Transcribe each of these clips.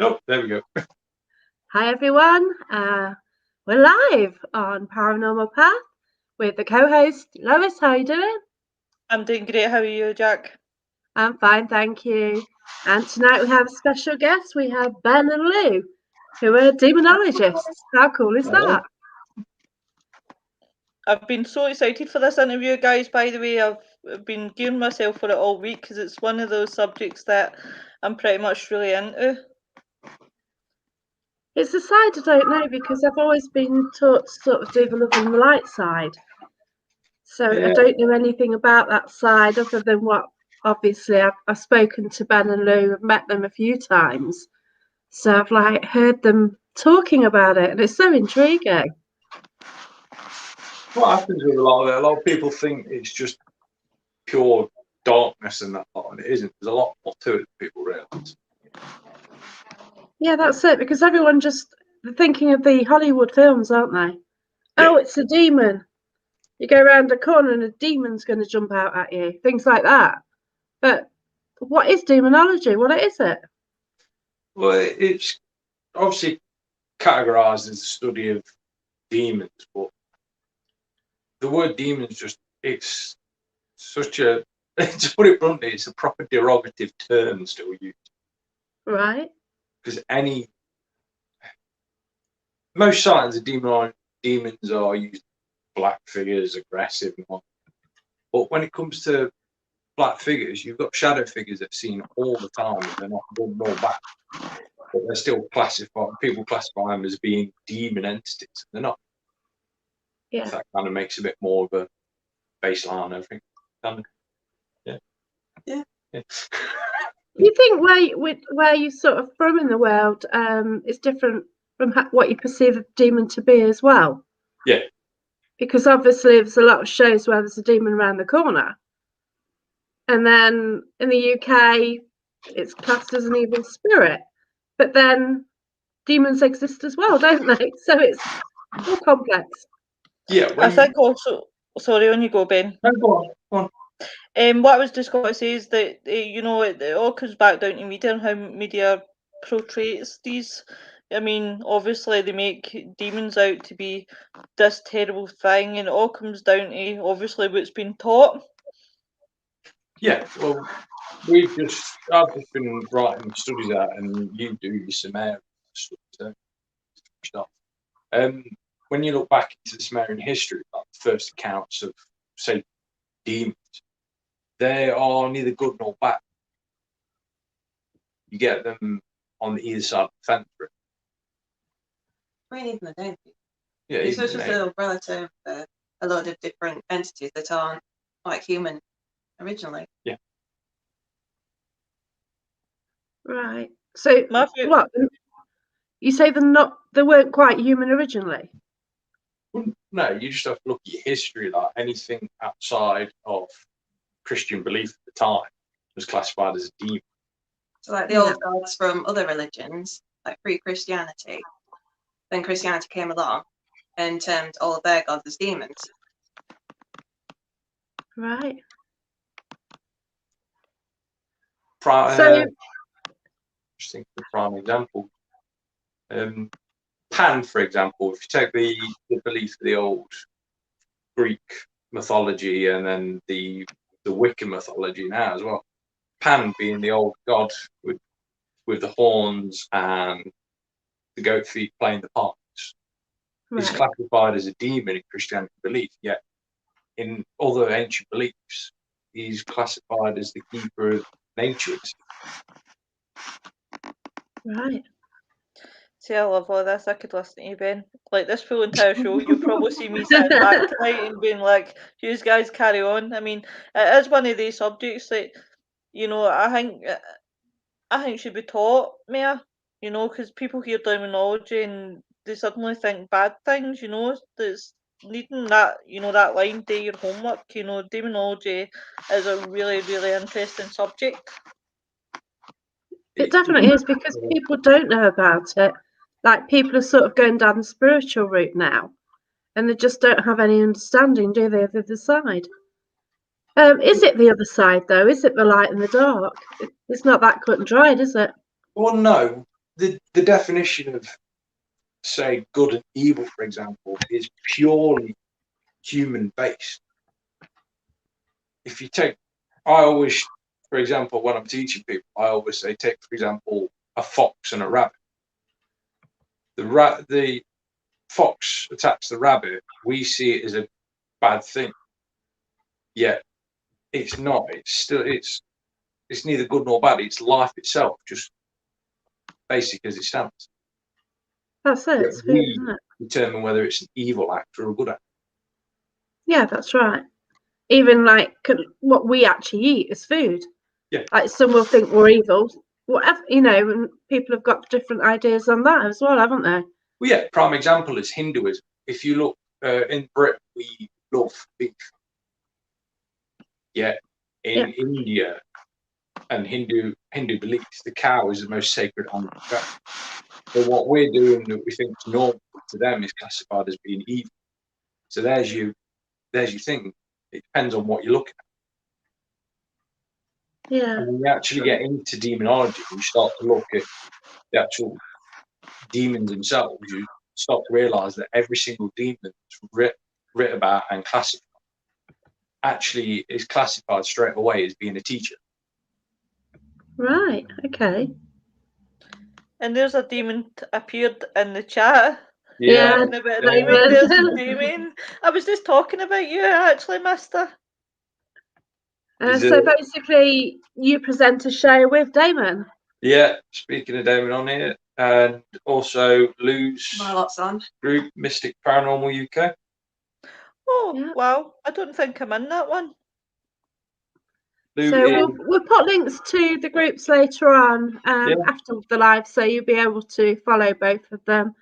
Oh, there we go. Hi everyone, we're live on Paranormal Path with the co-host Lois. How are you doing? I'm doing great. How are you, Jack? I'm fine, thank you. And tonight we have a special guest. We have Ben and Lou, who are demonologists. How cool is that? I've been so excited for this interview, guys. By the way, I've been gearing myself for it all week because it's one of those subjects that I'm pretty much really into. It's a side I don't know because I've always been taught to sort of do the love and the light side. So I don't know anything about that side other than what, obviously, I've spoken to Ben and Lou, I've met them a few times. So I've heard them talking about it and it's so intriguing. What happens with a lot of it? A lot of people think it's just pure darkness and that lot, and it isn't. There's a lot more to it than people realise. Yeah, that's it, because everyone just thinking of the Hollywood films, aren't they? Yeah. Oh, it's a demon. You go around a corner and a demon's going to jump out at you, things like that. But what is demonology? What is it? Well, it's obviously categorised as the study of demons, but the word demons it's such a, to put it bluntly, it's a proper derogative term still used. Right. Because most signs of demons are used black figures, aggressive and all. But when it comes to black figures, you've got shadow figures that are seen all the time and they're not good nor bad. But they're still people classify them as being demon entities. They're not. Yeah. That kind of makes a bit more of a baseline, I think. Yeah. Do you think where you sort of from in the world is different from what you perceive a demon to be as well? Yeah. Because obviously there's a lot of shows where there's a demon around the corner. And then in the UK, it's classed as an evil spirit. But then demons exist as well, don't they? So it's more complex. Yeah. I think also, sorry, on you go, Ben. No, go on. What I was just going to say is that, it all comes back down to media and how media portrays these. I mean, obviously they make demons out to be this terrible thing, and it all comes down to obviously what's been taught. Yeah, well, I've just been writing studies out, and you do your Sumerian studies, don't you? When you look back into the Sumerian history, like the first accounts of, say, demons, they are neither good nor bad. You get them on either side of the fence. I mean, even the name. Yeah, it's just an umbrella term for a lot of different entities that aren't like human originally. Yeah. Right. So what? You say they weren't quite human originally? No, you just have to look at your history. Like anything outside of Christian belief at the time was classified as a demon. So like the old gods from other religions, like pre-Christianity, then Christianity came along and termed all of their gods as demons. Right. Just think of a prime example. Pan, for example, if you take the belief of the old Greek mythology and then the Wiccan mythology now as well, Pan being the old god with the horns and the goat feet playing the parts, is classified as a demon in Christianity belief, yet in other ancient beliefs, he's classified as the keeper of nature. Right. See, I love all this. I could listen to you, Ben. Like this full entire show, you'll probably see me sitting back tonight and being like, "You guys carry on." I mean, it is one of these subjects that, I think should be taught more. Because people hear demonology and they suddenly think bad things. That's needing that. That line, "Do your homework." Demonology is a really, really interesting subject. It definitely is, because people don't know about it. Like, people are sort of going down the spiritual route now, and they just don't have any understanding, do they, of the other side? Is it the other side, though? Is it the light and the dark? It's not that cut and dried, is it? Well, no. the definition of, say, good and evil, for example, is purely human based. If you take, I always, for example, when I'm teaching people, I always say, take, for example, a fox and a rabbit. The fox attacks the rabbit, we see it as a bad thing. Yet it's not. It's neither good nor bad. It's life itself, just basic as it stands. That's it. Yet It's food, we isn't it? determine whether it's an evil act or a good act. Yeah, that's right. Even like what we actually eat is food. Yeah. Like some will think we're evil, whatever, and people have got different ideas on that as well, haven't they? Well, yeah, prime example is Hinduism. If you look in Britain, we love beef. Yet in India and Hindu beliefs, the cow is the most sacred animal. But what we're doing that we think is normal to them is classified as being evil. So there's your thing. It depends on what you're looking at. Yeah. And when you actually get into demonology, you start to look at the actual demons themselves. You start to realise that every single demon that's writ about and classified actually is classified straight away as being a teacher. Right. Okay. And there's a demon appeared in the chat. Yeah. Talking about a Damon. demon. There's a demon. I was just talking about you, actually, mister. So basically, you present a show with Damon. Yeah, speaking of Damon on here, and also Lou's My lot's on. group, Mystic Paranormal UK. Oh, Yeah. wow. I don't think I'm in that one. Lou So is, we'll put links to the groups later on Yeah. after the live, so you'll be able to follow both of them.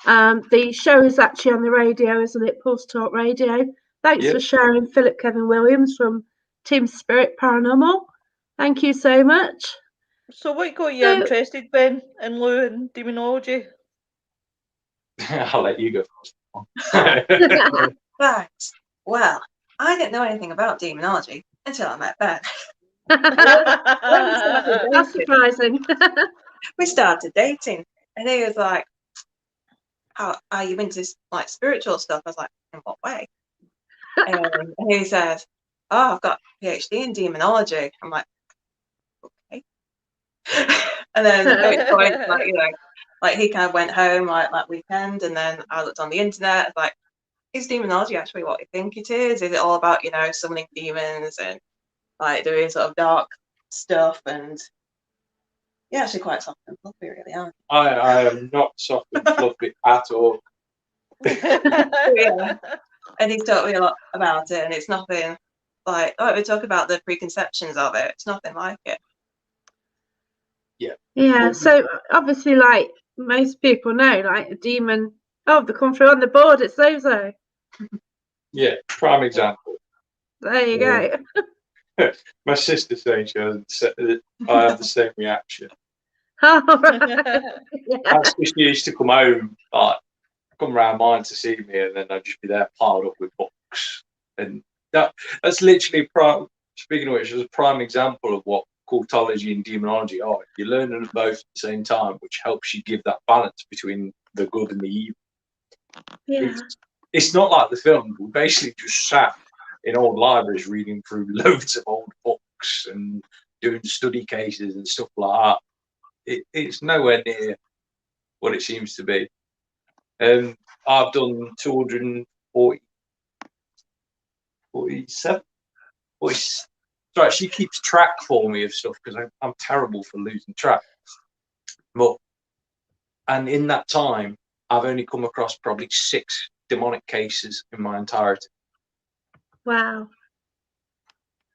The show is actually on the radio, isn't it? Pulse Talk Radio. Thanks for sharing, Philip Kevin Williams from Team Spirit Paranormal. Thank you so much. So what got you interested, Ben, in Lou and demonology? I'll let you go first. Thanks. Well, I didn't know anything about demonology until I met Ben. That's surprising. We started dating, and he was like, "How are you into like spiritual stuff?" I was like, "In what way?" And he says, "Oh, I've got a PhD in demonology." I'm like, "Okay." And then at this point, like he kind of went home like that weekend, and then I looked on the internet, like, is demonology actually what you think it is? Is it all about, summoning demons and like doing sort of dark stuff? And yeah, actually quite soft and fluffy, really, aren't you? I am not soft and fluffy at all. Yeah. And he's taught me a lot about it, and it's nothing like, we talk about the preconceptions of it. It's nothing like it. Yeah, so obviously, like most people know, like a demon, they come through on the board, it's Zozo. Yeah, prime example. There you go. My sister saying I have the same reaction. That's because she used to come home, like, come round mine to see me, and then I'd just be there piled up with books. And that's literally speaking of which, is a prime example of what cultology and demonology are. You're learning them both at the same time, which helps you give that balance between the good and the evil. Yeah. It's not like the film. We basically just sat in old libraries reading through loads of old books and doing study cases and stuff like that. It's nowhere near what it seems to be. I've done 247. Sorry, she keeps track for me of stuff because I'm terrible for losing track. And in that time, I've only come across probably 6 demonic cases in my entirety. Wow.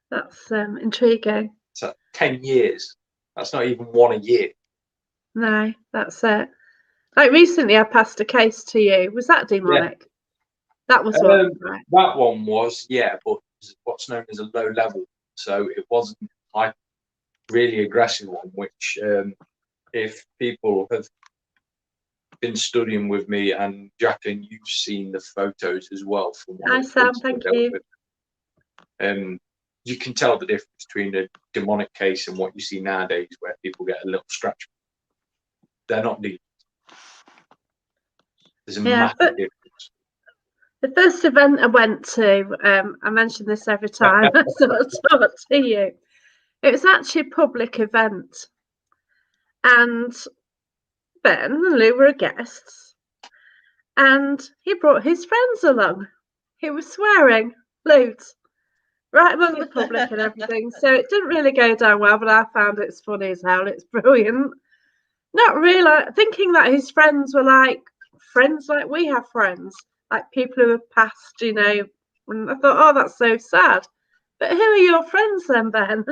That's intriguing. So 10 years. That's not even one a year. No, that's it. Like recently, I passed a case to you. Was that demonic? Yeah. That was one, right? That one was, yeah, but what's known as a low level. So it wasn't like really aggressive one, which if people have been studying with me, and Jacqueline, you've seen the photos as well. Hi, Sam. Thank you. You can tell the difference between a demonic case and what you see nowadays, where people get a little scratch. They're not demons. There's a Yeah, massive but difference. the first event I went to, I mention this every time I sort of talk to you. It was actually a public event, and Ben and Lou were guests, and he brought his friends along. He was swearing loads right among the public and everything. So it didn't really go down well, but I found it's funny as hell. It's brilliant. Not really thinking that his friends were like friends like we have friends, like people who have passed, you know. And I thought, oh, that's so sad. But who are your friends then, Ben?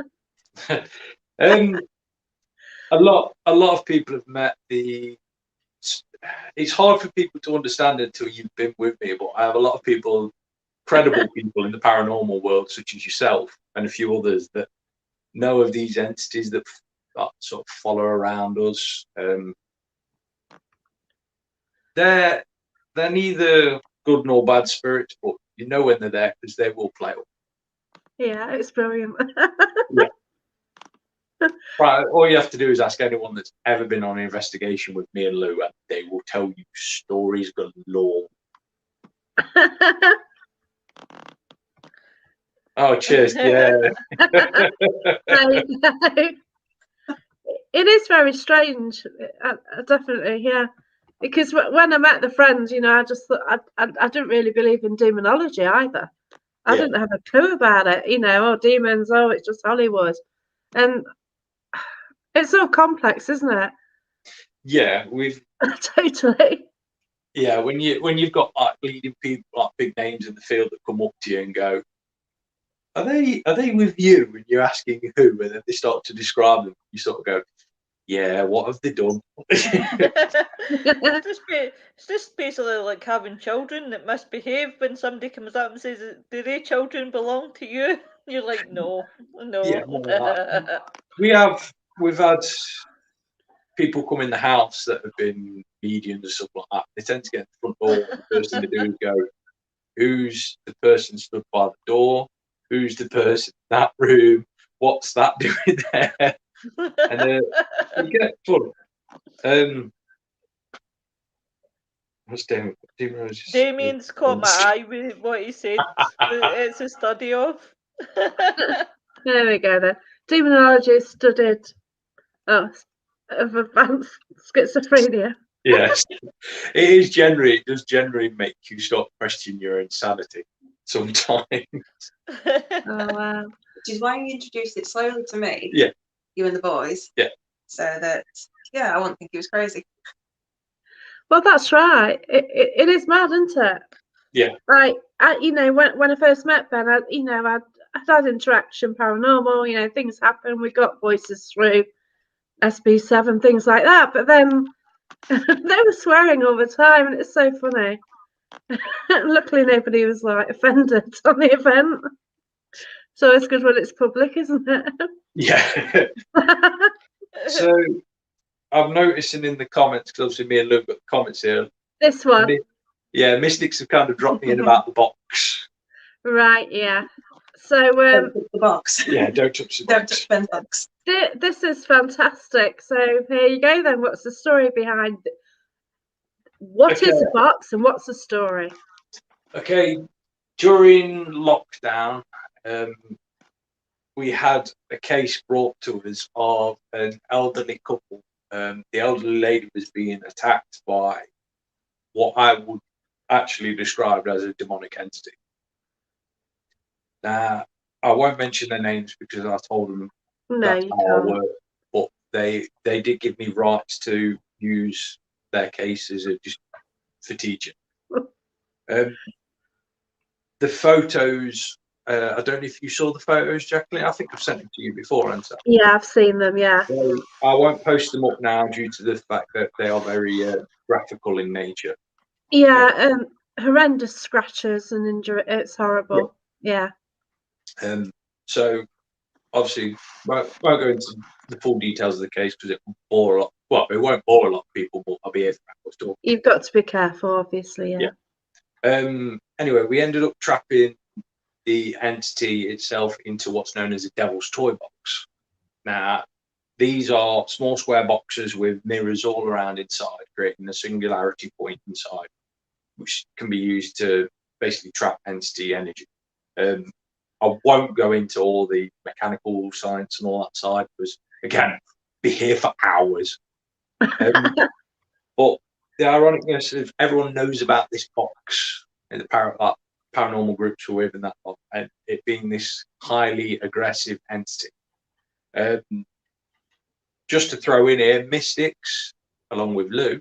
A lot of people have met the. It's hard for people to understand until you've been with me, but I have a lot of people, credible people in the paranormal world, such as yourself and a few others, that know of these entities that sort of follow around us. They're neither good nor bad spirits, but you know when they're there because they will play up. Yeah, it's brilliant. Yeah. Right, all you have to do is ask anyone that's ever been on an investigation with me and Lou, and they will tell you stories galore. Oh, cheers! Yeah. It is very strange. Definitely, yeah. Because when I met the friends, you know, I just thought I didn't really believe in demonology either. I Yeah. didn't have a clue about it. You know, oh, demons, oh, it's just Hollywood, and it's so complex, isn't it? Yeah, we've Totally. yeah. When you've got like leading people, like big names in the field that come up to you and go, "Are they with you?" And you're asking who, and then they start to describe them. You sort of go, "Yeah, what have they done?" It's just basically like having children that misbehave when somebody comes up and says, "Do their children belong to you?" You're like, "No, no." Yeah, we've had people come in the house that have been mediums or something like that. They tend to get to the front door, and the first thing they do is go, "Who's the person stood by the door? Who's the person in that room? What's that doing there?" And they get fun. What's Damien's caught my eye with what he said. It's a study of. There we go then. Demonology studied of advanced schizophrenia. Yes, it does generally make you start questioning your insanity sometimes. Oh wow. Which is why you introduced it slowly to me. Yeah. You and the boys. Yeah. So that, yeah, I wouldn't think he was crazy. Well, that's right. It is mad, isn't it? Yeah. Like, you know, when I first met Ben, I'd had interaction, paranormal, you know, things happen. We got voices through SB7, things like that. But then they were swearing all the time, and it's so funny. Luckily, nobody was like offended on the event. So it's good when it's public, isn't it? Yeah. So I'm noticing in the comments, because obviously me and Luke got the comments here. This one. Yeah, mystics have kind of dropped me in about the box. Right, yeah. So Don't touch the box. Yeah, don't touch the Don't box. touch Ben's box. this is fantastic. So here you go then. What's the story behind it? What is the box and what's the story? Okay, during lockdown, we had a case brought to us of an elderly couple. The elderly lady was being attacked by what I would actually describe as a demonic entity. Now, I won't mention their names because I told them No, that's you how I can't. work, but they did give me rights to use their cases just for teaching. The photos, I don't know if you saw the photos, Jacqueline. I think I've sent them to you before, haven't I? Yeah, I've seen them. Yeah. So I won't post them up now due to the fact that they are very graphical in nature. Yeah. Horrendous scratches and injury. It's horrible. Yeah. So obviously, won't go into the full details of the case because it will bore a lot. Well, it won't bore a lot of people, but I'll be here for talk. You've got to be careful, obviously. Yeah. Anyway, we ended up trapping the entity itself into what's known as a devil's toy box. Now, these are small square boxes with mirrors all around inside, creating a singularity point inside, which can be used to basically trap entity energy. I won't go into all the mechanical science and all that side because, again, be here for hours. But the ironicness of everyone knows about this box in the paranormal groups we're with in that box, and it being this highly aggressive entity. Just to throw in here, Mystics, along with Lou,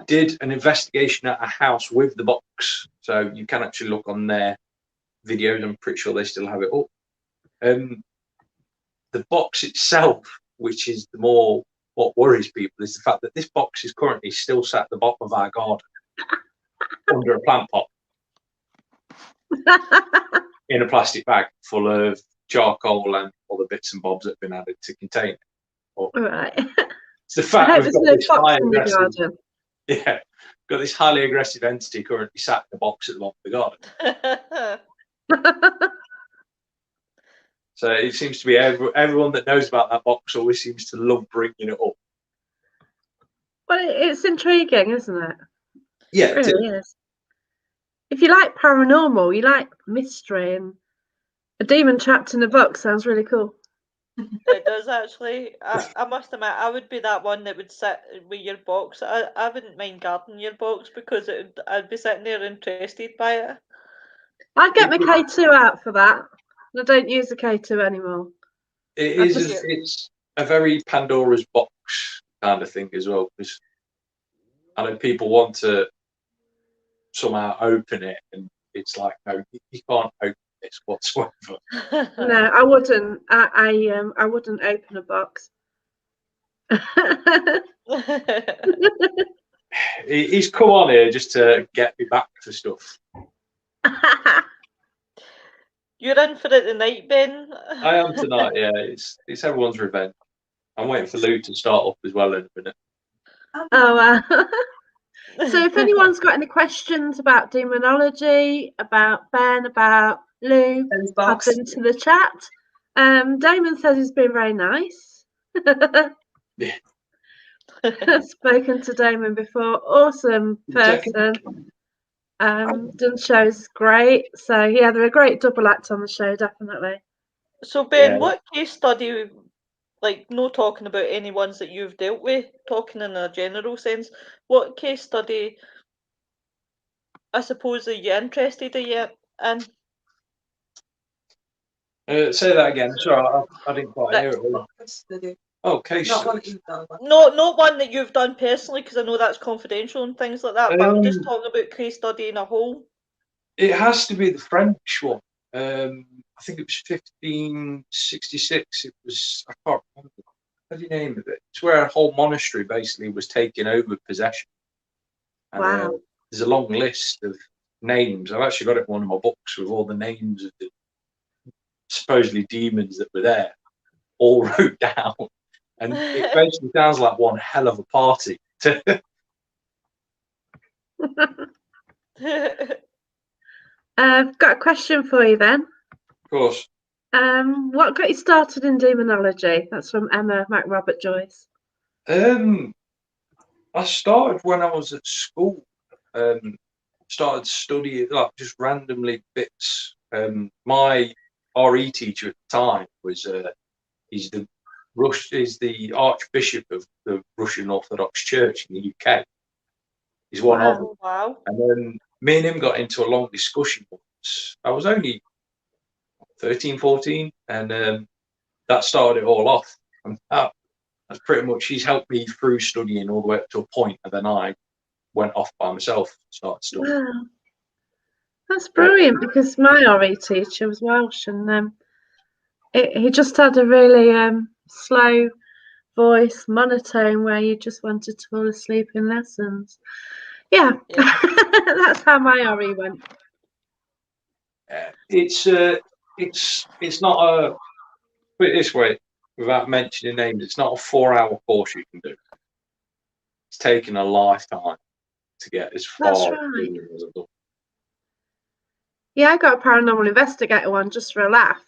did an investigation at a house with the box. So you can actually look on their videos. I'm pretty sure they still have it up. The box itself, which is the more what worries people, is the fact that this box is currently still sat at the bottom of our garden under a plant pot in a plastic bag full of charcoal and other bits and bobs that have been added to contain it. Right. It's the fact I hope we've there's got no this fox high in your aggressive, garden. yeah, got this highly aggressive entity currently sat in the box at the bottom of the garden. So it seems to be everyone that knows about that box always seems to love bringing it up. Well, it's intriguing, isn't it? Yeah, It really is. If you like paranormal, you like mystery, and a demon trapped in a box sounds really cool. It does actually. I must admit, I would be that one that would sit with your box. I wouldn't mind guarding your box because I'd be sitting there interested by it. I'd get my K2 out for that. I don't use the K2 anymore. It's a very Pandora's box kind of thing as well, because I know people want to somehow open it, and it's like, no, you can't open this whatsoever. No, I wouldn't. I wouldn't open a box. He's come on here just to get me back to stuff. You're in for it tonight, Ben. I am tonight, yeah. It's everyone's revenge. I'm waiting for Lou to start up as well in a minute. Oh, so if anyone's got any questions about demonology, about Ben, about Lou, pop into the chat. Damon says he's been very nice. Yeah. I've spoken to Damon before. Awesome person. Done shows great. So yeah, they're a great double act on the show, definitely. So Ben, Yeah. what case study, like no talking about any ones that you've dealt with, talking in a general sense, what case study, I suppose, are you interested in? Say that again. Sorry, I didn't quite hear it. Oh, case Not one studies. that you've done. No, not one that you've done personally, because I know that's confidential and things like that. But I'm just Um, talking about case study in a whole. It has to be the French one. I think it was 1566. It was, I can't remember. What's the name of it? It's where a whole monastery basically was taken over possession. And, Wow. there's a long list of names. I've actually got it in one of my books with all the names of the supposedly demons that were there, all wrote down. And it basically sounds like one hell of a party. I've got a question for you then. Of course. What got you started in demonology? That's from Emma McRobert Joyce. I started when I was at school. Started studying like just randomly bits. My RE teacher at the time was he's the Archbishop of the Russian Orthodox Church in the UK. He's one of them. Wow. And then me and him got into a long discussion once. I was only 13, 14, and that started it all off. And that's pretty much, he's helped me through studying all the way up to a point, and then I went off by myself and started studying. Wow. That's brilliant, because my RE teacher was Welsh, and he just had a really slow voice, monotone, where you just wanted to fall asleep in lessons. Yeah. That's how my RE went. It's not a, put it this way, without mentioning names, it's not a 4-hour course you can do. It's taken a lifetime to get as far That's as right. I've done. Yeah, I got a paranormal investigator one just for a laugh.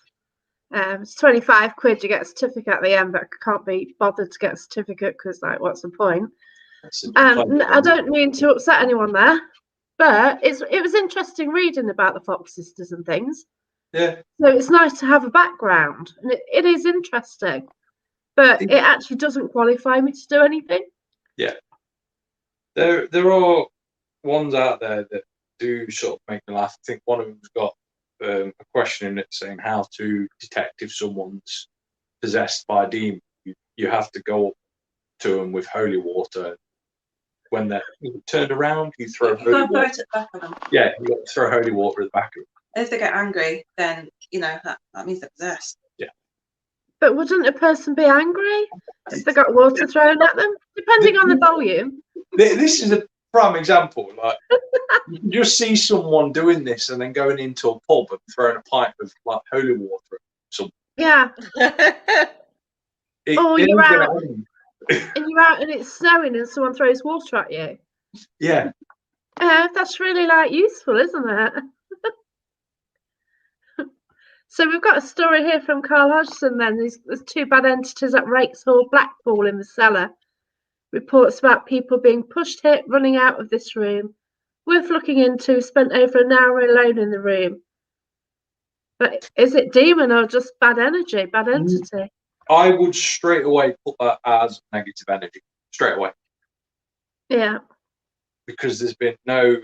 It's 25 quid. You get a certificate at the end, but I can't be bothered to get a certificate because, like, what's the point? I don't mean to upset anyone there, but it was interesting reading about the Fox sisters and things. Yeah. So it's nice to have a background, and it is interesting, but it actually doesn't qualify me to do anything. Yeah. There are ones out there that do sort of make me laugh. I think one of them's got a question in it saying how to detect if someone's possessed by a demon. You have to go up to them with holy water. When they're turned around, you throw holy water. Throw it at the back of them. Yeah, you got to throw holy water at the back of them. And if they get angry, then that means they're possessed. Yeah. But wouldn't a person be angry if they got water thrown at them? Depending on the volume. This is a prime example. Like, you can just see someone doing this and then going into a pub and throwing a pint of like holy water at someone. Yeah. You're out. And you're out and it's snowing and someone throws water at you. Yeah. That's really useful, isn't it? So we've got a story here from Carl Hodgson then. There's 2 bad entities at Rakes Hall, Blackpool in the cellar. Reports about people being pushed, hit, running out of this room. Worth looking into, spent over an hour alone in the room. But is it demon or just bad energy, bad entity? I would straight away put that as negative energy. Straight away. Yeah. Because there's been no...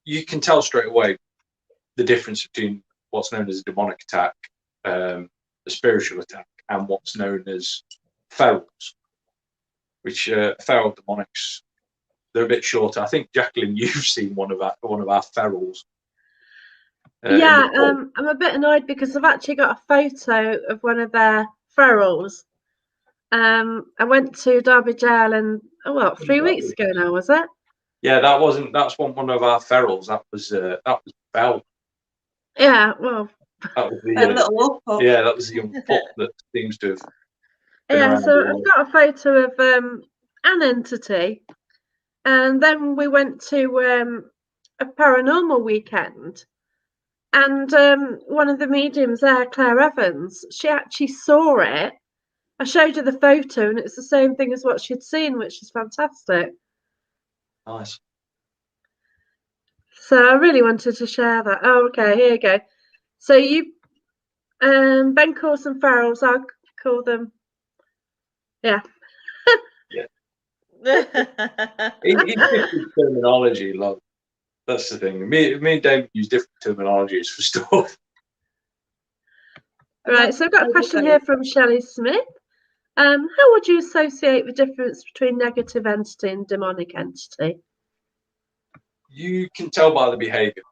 You can tell straight away the difference between what's known as a demonic attack, a spiritual attack, and what's known as ferals, which feral demonics, they're a bit shorter. I think, Jacqueline, you've seen one of our ferals. Yeah, I'm a bit annoyed because I've actually got a photo of one of their ferals. I went to Derby Jail and 3 weeks ago now, was it? Yeah, that's one of our ferals. That was Belle. Yeah, well. That was little wolf pup. Yeah, that was the young pup that seems to have. Yeah, so I've got a photo of an entity, and then we went to a paranormal weekend, and one of the mediums there, Claire Evans, she actually saw it. I showed her the photo, and it's the same thing as what she'd seen, which is fantastic. Nice. So I really wanted to share that. Oh, okay, here you go. So you, Ben calls them ferals. I'll call them, yeah. It's different terminology, like that's the thing. Me and Dave use different terminologies for stuff. Right, so I've got a question here from Shelley Smith. How would you associate the difference between negative entity and demonic entity? You can tell by the behaviour.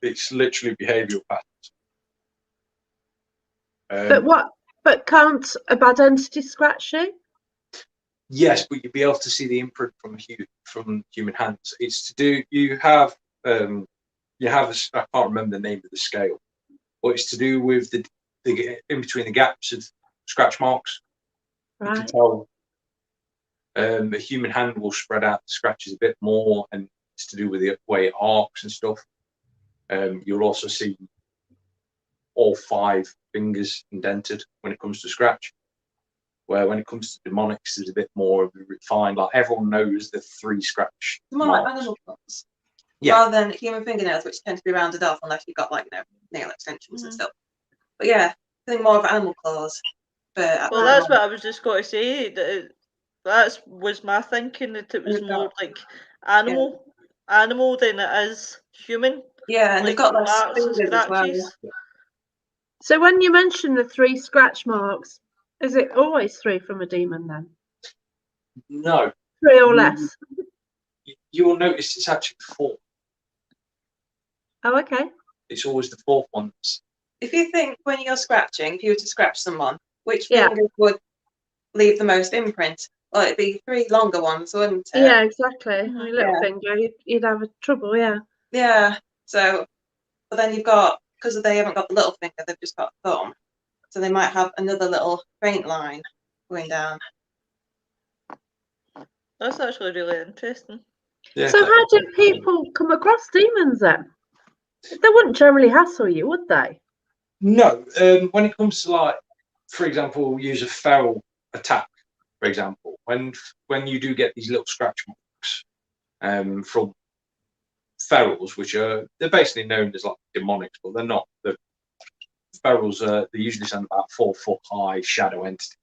It's literally behavioural patterns. But can't a bad entity scratch you? Yes, but you'd be able to see the imprint from human hands. It's to do. You have I can't remember the name of the scale, but it's to do with the in between the gaps of scratch marks. Right. You can tell the human hand will spread out the scratches a bit more, and it's to do with the way it arcs and stuff. You'll also see all 5 fingers indented when it comes to scratch. Where when it comes to demonics, there's a bit more refined. Like everyone knows the 3 scratch. More like animal claws. Yeah. Rather than human fingernails, which tend to be rounded off unless you've got nail extensions and stuff. But yeah, I think more of animal claws. Well, that's what I was just going to say. That was my thinking, that it was more like animal than it is human. Yeah, and they've got less fingers as well. So when you mention the 3 scratch marks, is it always 3 from a demon then? No. 3 or less? You will notice it's actually 4. Oh, okay. It's always the 4th ones. If you think when you're scratching, if you were to scratch someone, which fingers would leave the most imprint? Well, it'd be 3 longer ones, wouldn't it? Yeah, exactly. My little finger, you'd have trouble, yeah. Yeah. So, but then you've got, because they haven't got the little finger, they've just got a thumb. So they might have another little faint line going down. That's actually really interesting. Yeah, so how do people come across demons then? They wouldn't generally hassle you, would they? No, when it comes to, like, for example, use a feral attack, for example, when you do get these little scratch marks from ferals, which they're basically known as like demonics, but they're not. The ferals they usually send about 4 foot high shadow entities.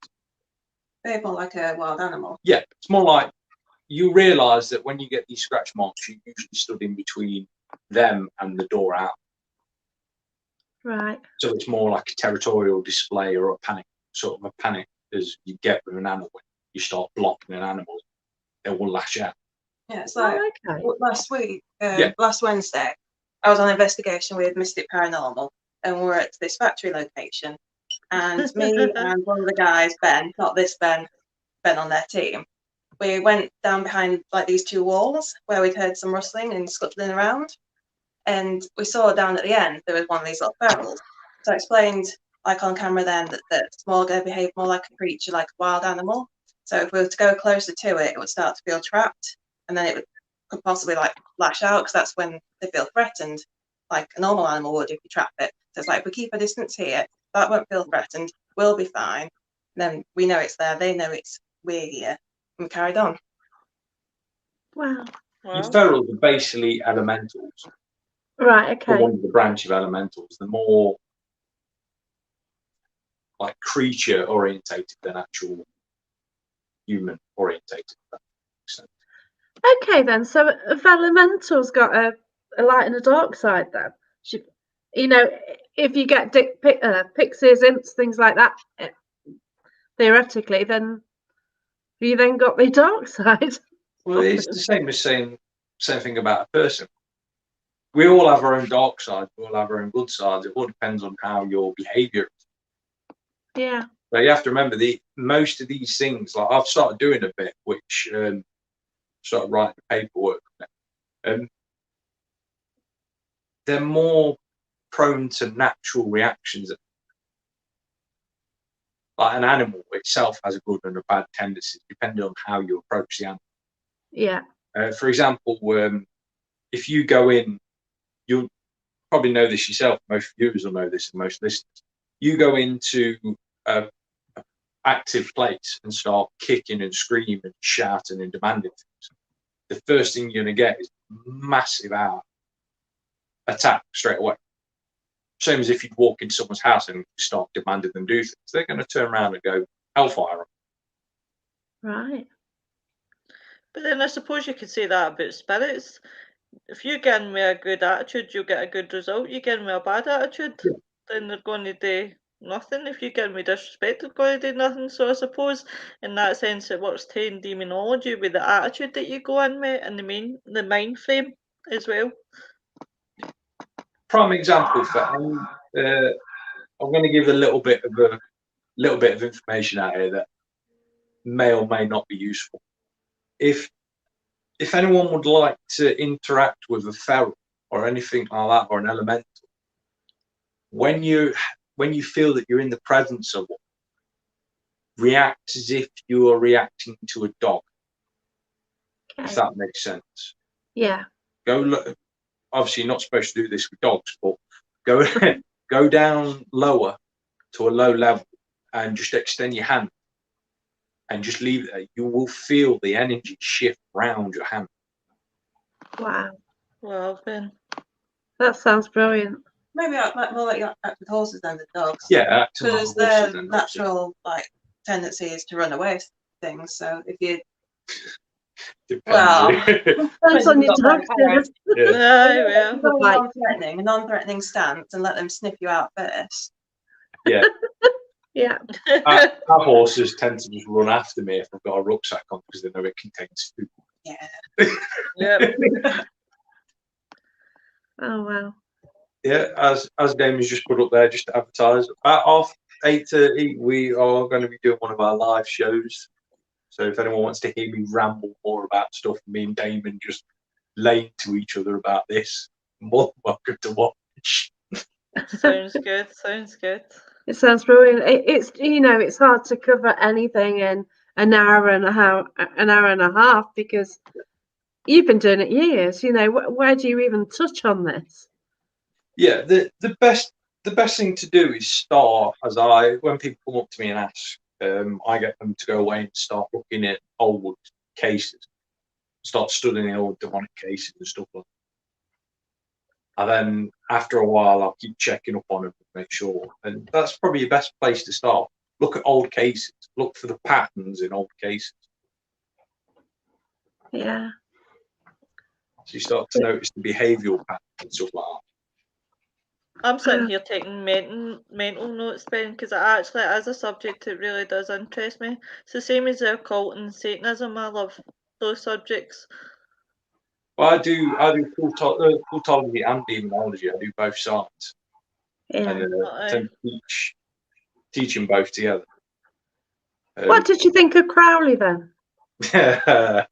They're more like a wild animal. Yeah, it's more like you realise that when you get these scratch marks, you usually stood in between them and the door out. Right. So it's more like a territorial display or a panic, sort of a panic as you get with an animal. When you start blocking an animal, they will lash out. Yeah, it's like okay. last Wednesday, I was on investigation with Mystic Paranormal, and we're at this factory location. And me and one of the guys, Ben, not this Ben, Ben on their team, we went down behind like these 2 walls where we'd heard some rustling and scuttling around. And we saw down at the end there was one of these little ferals. So I explained, like on camera then, that small going to behave more like a creature, like a wild animal. So if we were to go closer to it, it would start to feel trapped, and then it could possibly like lash out, because that's when they feel threatened, like a normal animal would if you trap it. So it's like, if we keep a distance here, that won't feel threatened, we'll be fine. Then we know it's there, they know we're here, and we carried on. Wow. Your ferals are basically elementals. Right. Or Okay. one of the branch of elementals. They're more like creature orientated than actual human orientated. If that makes sense. Okay then. So if elemental's got a light and a dark side, then you know, if you get pixies, imps, things like that, theoretically, then you then got the dark side. Well, it's the same as saying same thing about a person. We all have our own dark side. We all have our own good sides. It all depends on how your behaviour is. Yeah. So you have to remember most of these things. Like I've started doing a bit, which started writing the paperwork. They're more prone to natural reactions. Like an animal itself has a good and a bad tendency, depending on how you approach the animal. Yeah. For example, if you go in, you'll probably know this yourself. Most viewers will know this, and most listeners. You go into an active place and start kicking and screaming and shouting and demanding things. The first thing you're going to get is massive attack straight away. Same as if you walk into someone's house and start demanding them do things. They're going to turn around and go hellfire. Right. But then I suppose you could say that about spirits. If you get in with a good attitude, you'll get a good result. You get in with a bad attitude, then they're going to do nothing. If you get in with disrespect, they're going to do nothing. So I suppose in that sense it works too in demonology with the attitude that you go in with and the mind frame as well. Prime example for I'm going to give a little bit of information out here that may or may not be useful. If anyone would like to interact with a feral or anything like that, or an elemental, when you feel that you're in the presence of one, react as if you are reacting to a dog. Okay. If that makes sense. Yeah. Go look. Obviously, you're not supposed to do this with dogs, but go down lower to a low level and just extend your hand and just leave it there. You will feel the energy shift round your hand. Wow. Well, then. That sounds brilliant. Maybe more like you act with horses than with dogs. Yeah, because their natural tendency is to run away with things. So if you depends on your dog. Yeah. A non-threatening stance, and let them sniff you out first. Yeah. Yeah. Our horses tend to just run after me if I've got a rucksack on, because they know it contains food. Yeah. Yeah. Oh wow. Yeah, as Damien's just put up there, just to advertise, at 8:30 we are going to be doing one of our live shows. So if anyone wants to hear me ramble more about stuff, me and Damien just laying to each other about this, more than welcome to watch. Sounds good. Sounds good. It sounds brilliant. It's it's hard to cover anything in an hour and a half, because you've been doing it years. Where do you even touch on this? Yeah, the best thing to do is start when people come up to me and ask, I get them to go away and start looking at old cases, start studying old demonic cases and stuff like that. And then after a while, I'll keep checking up on them to make sure. And that's probably your best place to start. Look at old cases. Look for the patterns in old cases. Yeah. So you start to notice the behavioural patterns and stuff like that. I'm sitting here taking mental notes, Ben, because actually, as a subject, it really does interest me. It's the same as the occult and Satanism. I love those subjects. Well, I do cultology and demonology. I do both sides, Yeah. and I tend to teach them both together. What did you think of Crowley then? That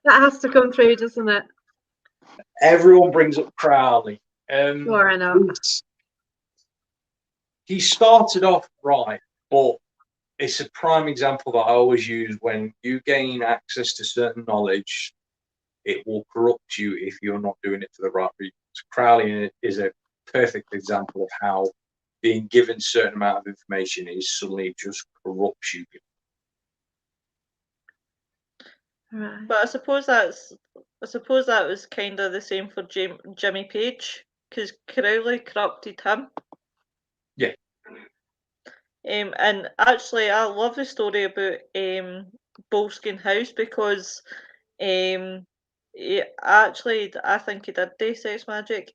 has to come through, doesn't it? Everyone brings up Crowley. Sure enough. He started off right, but it's a prime example that I always use. When you gain access to certain knowledge, it will corrupt you if you're not doing it for the right reasons. Crowley is a perfect example of how being given a certain amount of information is suddenly just corrupts you. Right. But I suppose that was kind of the same for Jimmy Page, because Crowley corrupted him. Yeah. And actually, I love the story about Boleskine House, because I think he did do sex magic.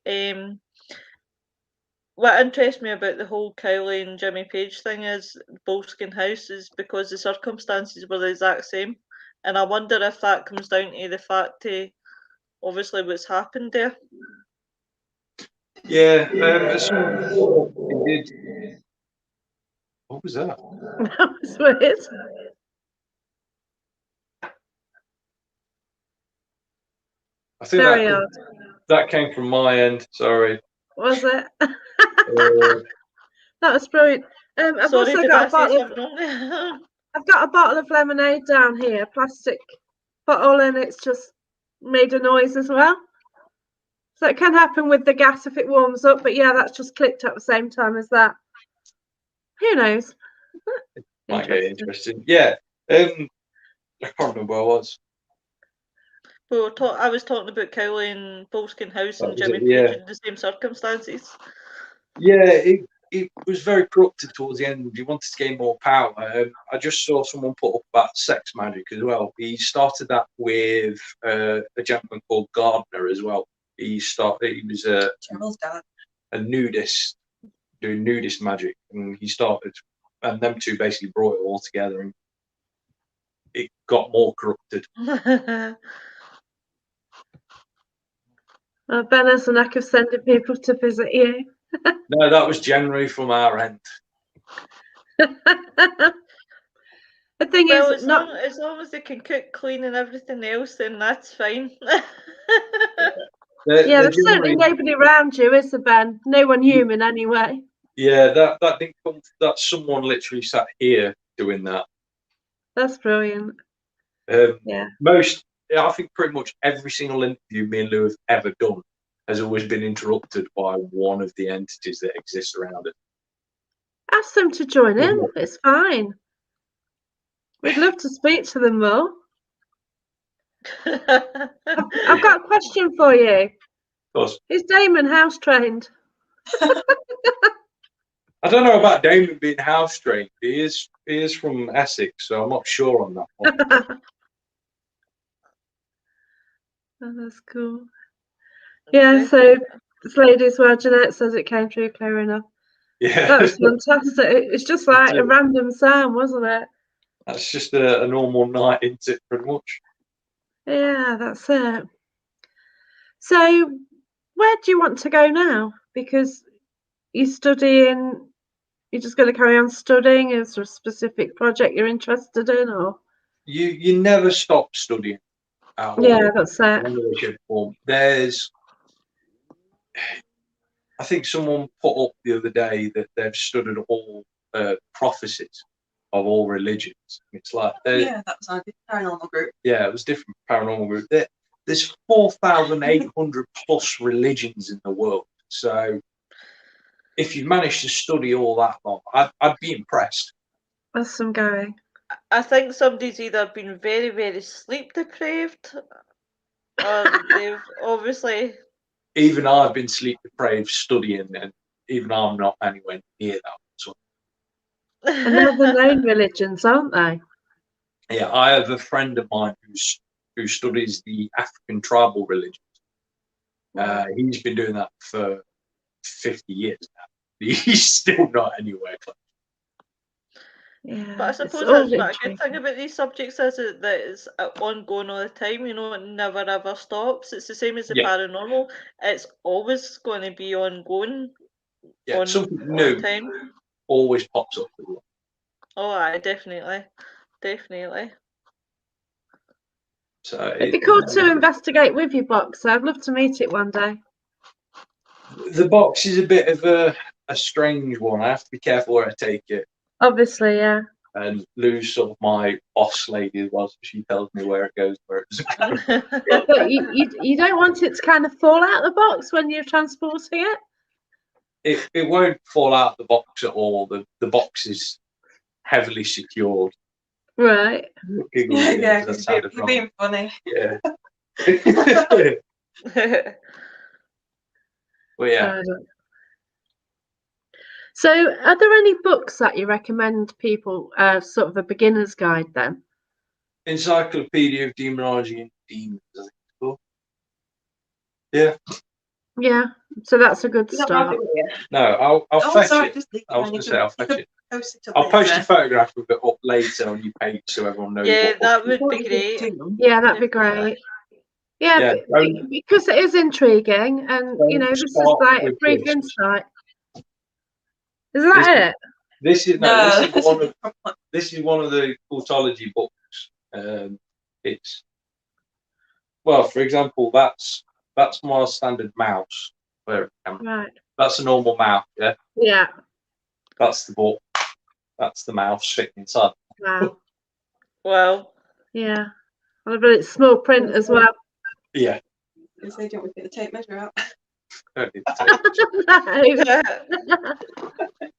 What interests me about the whole Crowley and Jimmy Page thing is Boleskine House is because the circumstances were the exact same. And I wonder if that comes down to the fact of obviously what's happened there. Yeah, as someone did. What was that? That was weird. I think Very odd. that came from my end. Sorry. Was it? That was brilliant. I've Sorry, also did got I a say bottle of, something wrong? I've got a bottle of lemonade down here, plastic bottle, and it's just made a noise as well. So it can happen with the gas if it warms up, but yeah, that's just clicked at the same time as that. Who knows? Might get interesting. Yeah. I can't remember where I was. I was talking about Crowley and Boleskine House and Jimmy yeah. Page in the same circumstances. Yeah, it was very corrupted towards the end. He wanted to gain more power. I just saw someone put up about sex magic as well. He started that with a gentleman called Gardner as well. He was a nudist, doing nudist magic, and and them two basically brought it all together, and it got more corrupted. Ben has a knack of sending people to visit you. No, that was generally from our end. The thing Well, is, as long as they can cook, clean, and everything else, then that's fine. There's certainly nobody around you, is there, Ben? No one human, anyway. Yeah, that didn't come. That someone literally sat here doing that. That's brilliant. Yeah. I think pretty much every single interview me and Lou have ever done has always been interrupted by one of the entities that exist around it. Ask them to join in. It's fine. We'd love to speak to them more. I've got a question for you. Of course. Is Damon house trained? I don't know about Damon being house trained. He is from Essex, so I'm not sure on that one. Oh, that's cool. Yeah, so this lady as well, Jeanette, says it came through clear enough. Yeah. That was fantastic. It's just like a random sound, wasn't it? That's just a normal night, isn't it, pretty much? Yeah, that's it. So where do you want to go now? Because you're studying, you're just going to carry on studying? Is there a specific project you're interested in, or? You never stop studying. Yeah, that's it. I think someone put up the other day that they've studied all prophecies of all religions. It's like that was our paranormal group. Yeah, it was different paranormal group. there's 4,800 plus religions in the world. So if you manage to study all that lot, I'd be impressed. That's some going. I think somebody's either been very, very sleep deprived, or they've obviously. Even I've been sleep deprived studying, and even I'm not anywhere near that. So, And they're the known religions, aren't they? yeah, I have a friend of mine who studies the African tribal religions. He's been doing that for 50 years now. He's still not anywhere close. Yeah. But I it's suppose all that's what a good intriguing. thing about these subjects is that it's ongoing all the time. You know, it never ever stops. It's the same as the Yeah. paranormal. It's always going to be ongoing. Yeah, on something all new the time. always pops up. As well. Oh, aye, definitely. So It'd be cool to investigate with you, Boxer. I'd love to meet it one day. the box is a bit of a strange one. I have to be careful where I take it. Obviously, yeah. And Lou's sort of my boss lady as well, so she tells me where it goes, where it doesn't go. But you don't want it to kind of fall out of the box when you're transporting it? It won't fall out of the box at all. The box is heavily secured. Right. Yeah, you're being funny. Yeah. Well, yeah. So, are there any books that you recommend people, sort of a beginner's guide then? Encyclopedia of Demonology and Demons, I think it's called. Yeah. Yeah. So that's a good start. No, I'll Oh, fetch sorry, it. just leave it I was and going you to say I'll can- fetch it. Post it up I'll post a later. photograph of it up later on your page so everyone knows Yeah, what that book would it be is. great. Yeah, that'd be great. Yeah, because it is intriguing, and you know, this is start like a with brief this. insight. Is that it? This is No. this is one of the cultology books. It's well, for example, that's my standard mouse. Right. That's a normal mouse. Yeah. Yeah. That's the book. That's the mouse fitting inside. Wow. Well. Yeah. But it's small print as well. Yeah. If they don't get the tape measure out. Don't need to take it.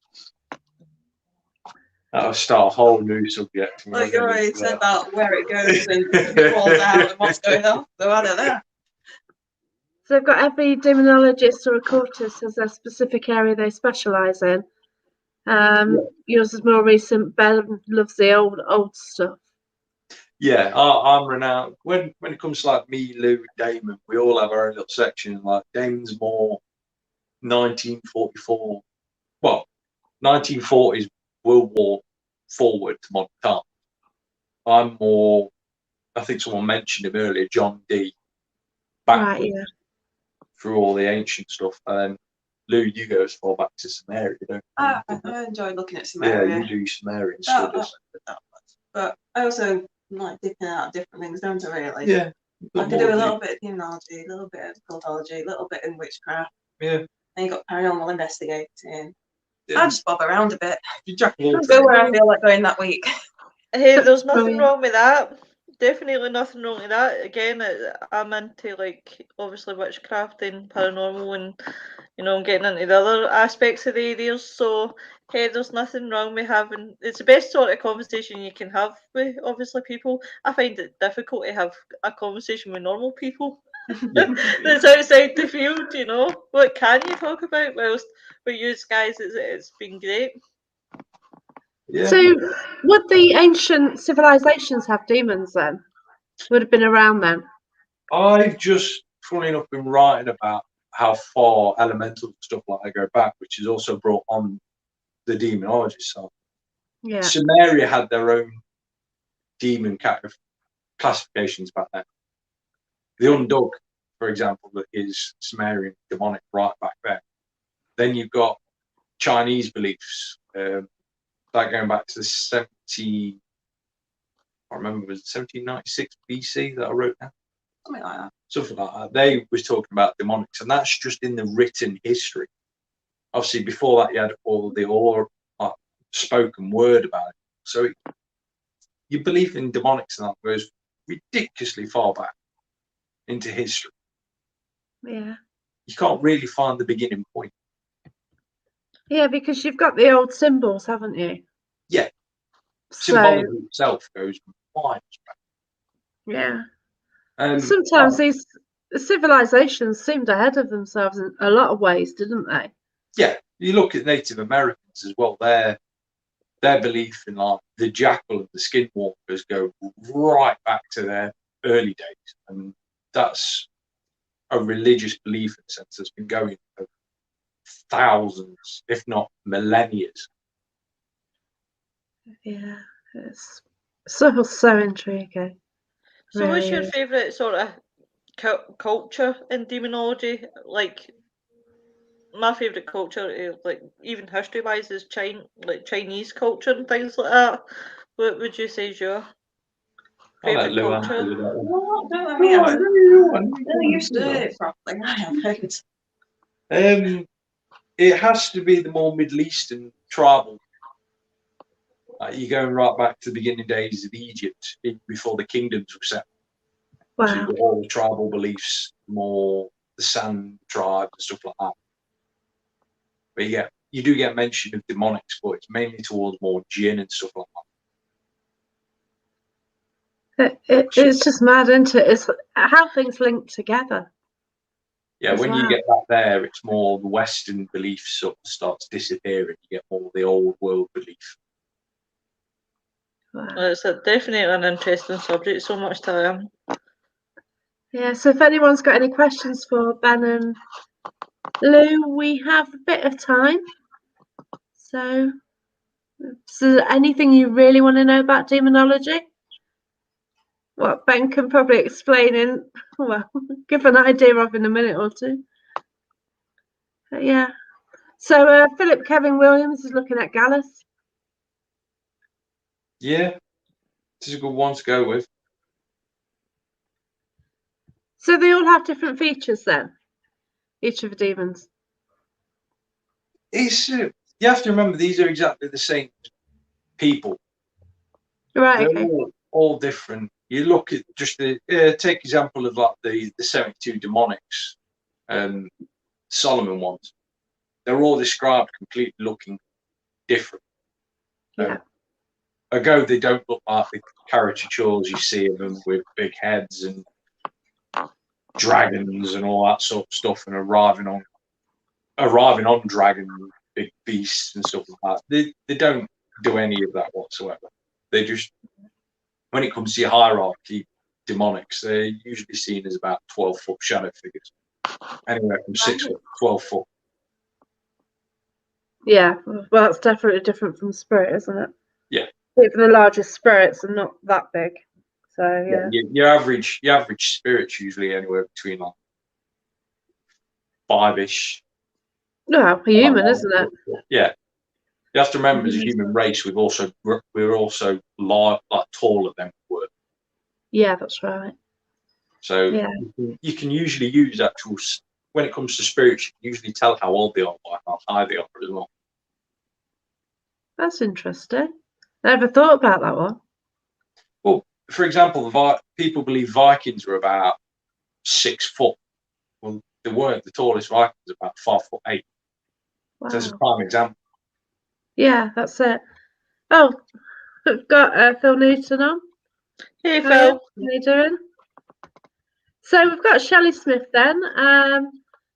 That'll start a whole new subject. Like you already said about where it goes and who falls out and what's going on. So I don't know. So I've got every demonologist or occultist has a specific area they specialise in. Yours is more recent. Ben loves the old stuff. Yeah, I'm renowned. When it comes to like me, Lou, Damon, we all have our own little section. Like Damon's more 1944. Well, 1940s World War forward to modern times. I'm more. I think someone mentioned him earlier, John D. Backwards through all the ancient stuff, and then Lou, you go as far back to Samaria, don't you? I enjoy looking at Samaria. Yeah, you do Sumerian studies. But I also like dipping out different things, don't I, really? Yeah. I could do a little bit of demonology, a little bit of cultology, a little bit in witchcraft. Yeah. Then you got paranormal investigating. Yeah. I just bob around a bit. You jack of all I'll go where I feel like going that week. Hey, there's nothing wrong with that. Definitely nothing wrong with that. Again, I'm into like obviously witchcraft and paranormal, and you know, I'm getting into the other aspects of the areas. So hey, there's nothing wrong with having. It's the best sort of conversation you can have with obviously people. I find it difficult to have a conversation with normal people. That's outside the field, you know. What can you talk about? Whilst with you guys, it's been great. Yeah. So, would the ancient civilizations have demons then? Would have been around then? I've just, funny enough, been writing about how far elemental stuff like that go back, which is also brought on the demonology side. Yeah. Sumeria had their own demon classifications back then. The Undug, for example, that is Sumerian demonic right back then. Then you've got Chinese beliefs, like going back to the I remember it was 1796 BC that I wrote down. Something like that. Something like that. They was talking about demonics, and that's just in the written history. Obviously, before that, you had all the spoken word about it. So your belief in demonics and that goes ridiculously far back. into history, Yeah. you can't really find the beginning point. Yeah, because you've got the old symbols, haven't you? Yeah. So Symbology itself goes miles back. yeah. Um, Sometimes these civilizations seemed ahead of themselves in a lot of ways, didn't they? yeah, you look at Native Americans as well. Their belief in like the jackal and the skinwalkers go right back to their early days, and that's a religious belief in a sense that's been going for thousands, if not millennia. Yeah, it's so intriguing. So what's Really your is. favourite sort of culture in demonology? Like, my favourite culture, like even history-wise, is Chinese culture and things like that. What would you say is your I'll let favourite Lou culture? answer that one. What? Don't let me Oh, answer. No, you stirred it properly. I haven't. It has to be the more Middle Eastern tribal. You're going right back to the beginning days of Egypt, before the kingdoms were set. So Wow. you've got all the tribal beliefs, more the sand tribe and stuff like that. But yeah, you do get mention of demonics, but it's mainly towards more jinn and stuff like that. It's just mad, isn't it? It's how things link together. Yeah, as when you well. get that there, it's more the Western belief sort of starts disappearing. You get more the old world belief. Wow. Well, it's definitely an interesting subject, so much to learn. Yeah, so if anyone's got any questions for Ben and Lou, we have a bit of time. So anything you really want to know about demonology? What Ben can probably explain in, well, give an idea of in a minute or two. But yeah. So Philip Kevin Williams is looking at Gallus. Yeah, this is a good one to go with. So they all have different features then, each of the demons. It's you have to remember these are exactly the same people. Right, They're okay. all different. You look at just the take example of like the 72 demonics, Solomon ones. They're all described completely looking different. Yeah. Ago, they don't look like the caricatures you see of them with big heads and dragons and all that sort of stuff, and arriving on dragon, big beasts and stuff like that. They don't do any of that whatsoever. They just, when it comes to your hierarchy, demonics, they're usually seen as about 12-foot shadow figures, anywhere from 6 foot to 12 foot. Yeah, well, that's definitely different from spirit, isn't it? Yeah. Even the largest spirits are not that big. So yeah. Your average spirit's usually anywhere between like 5-ish. No, a human, isn't it? Yeah. You have to remember, as a human race, we're also like taller than we were. Yeah, that's right. So Yeah. you can usually use when it comes to spirits, you can usually tell how old they are by how high they are as well. That's interesting. I never thought about that one. Well, for example, people believe Vikings were about 6 foot. Well, they weren't. The tallest Vikings were about 5'8". Wow. So that's a prime example. Yeah, that's it. Oh, we've got Phil Newton on. Hey, Hiya, Phil. how you doing? So we've got Shelley Smith then.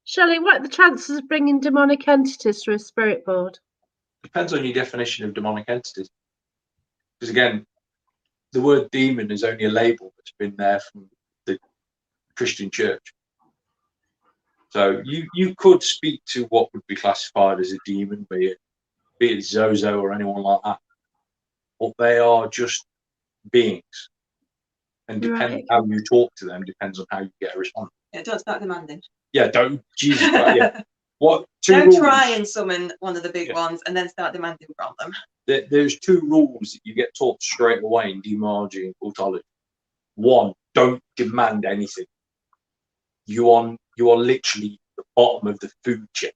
Shelley, what are the chances of bringing demonic entities to a spirit board? Depends on your definition of demonic entities. Because again, the word demon is only a label that's been there from the Christian church. So you could speak to what would be classified as a demon, be it Zozo or anyone like that. But they are just beings. And depending Right. how you talk to them depends on how you get a response. Yeah, don't start demanding. Yeah, don't Jesus Christ, yeah. Don't rules. try and summon one of the big Yeah. ones and then start demanding from them. There's 2 rules that you get taught straight away in demonology and cultology. 1, don't demand anything. You are literally the bottom of the food chain.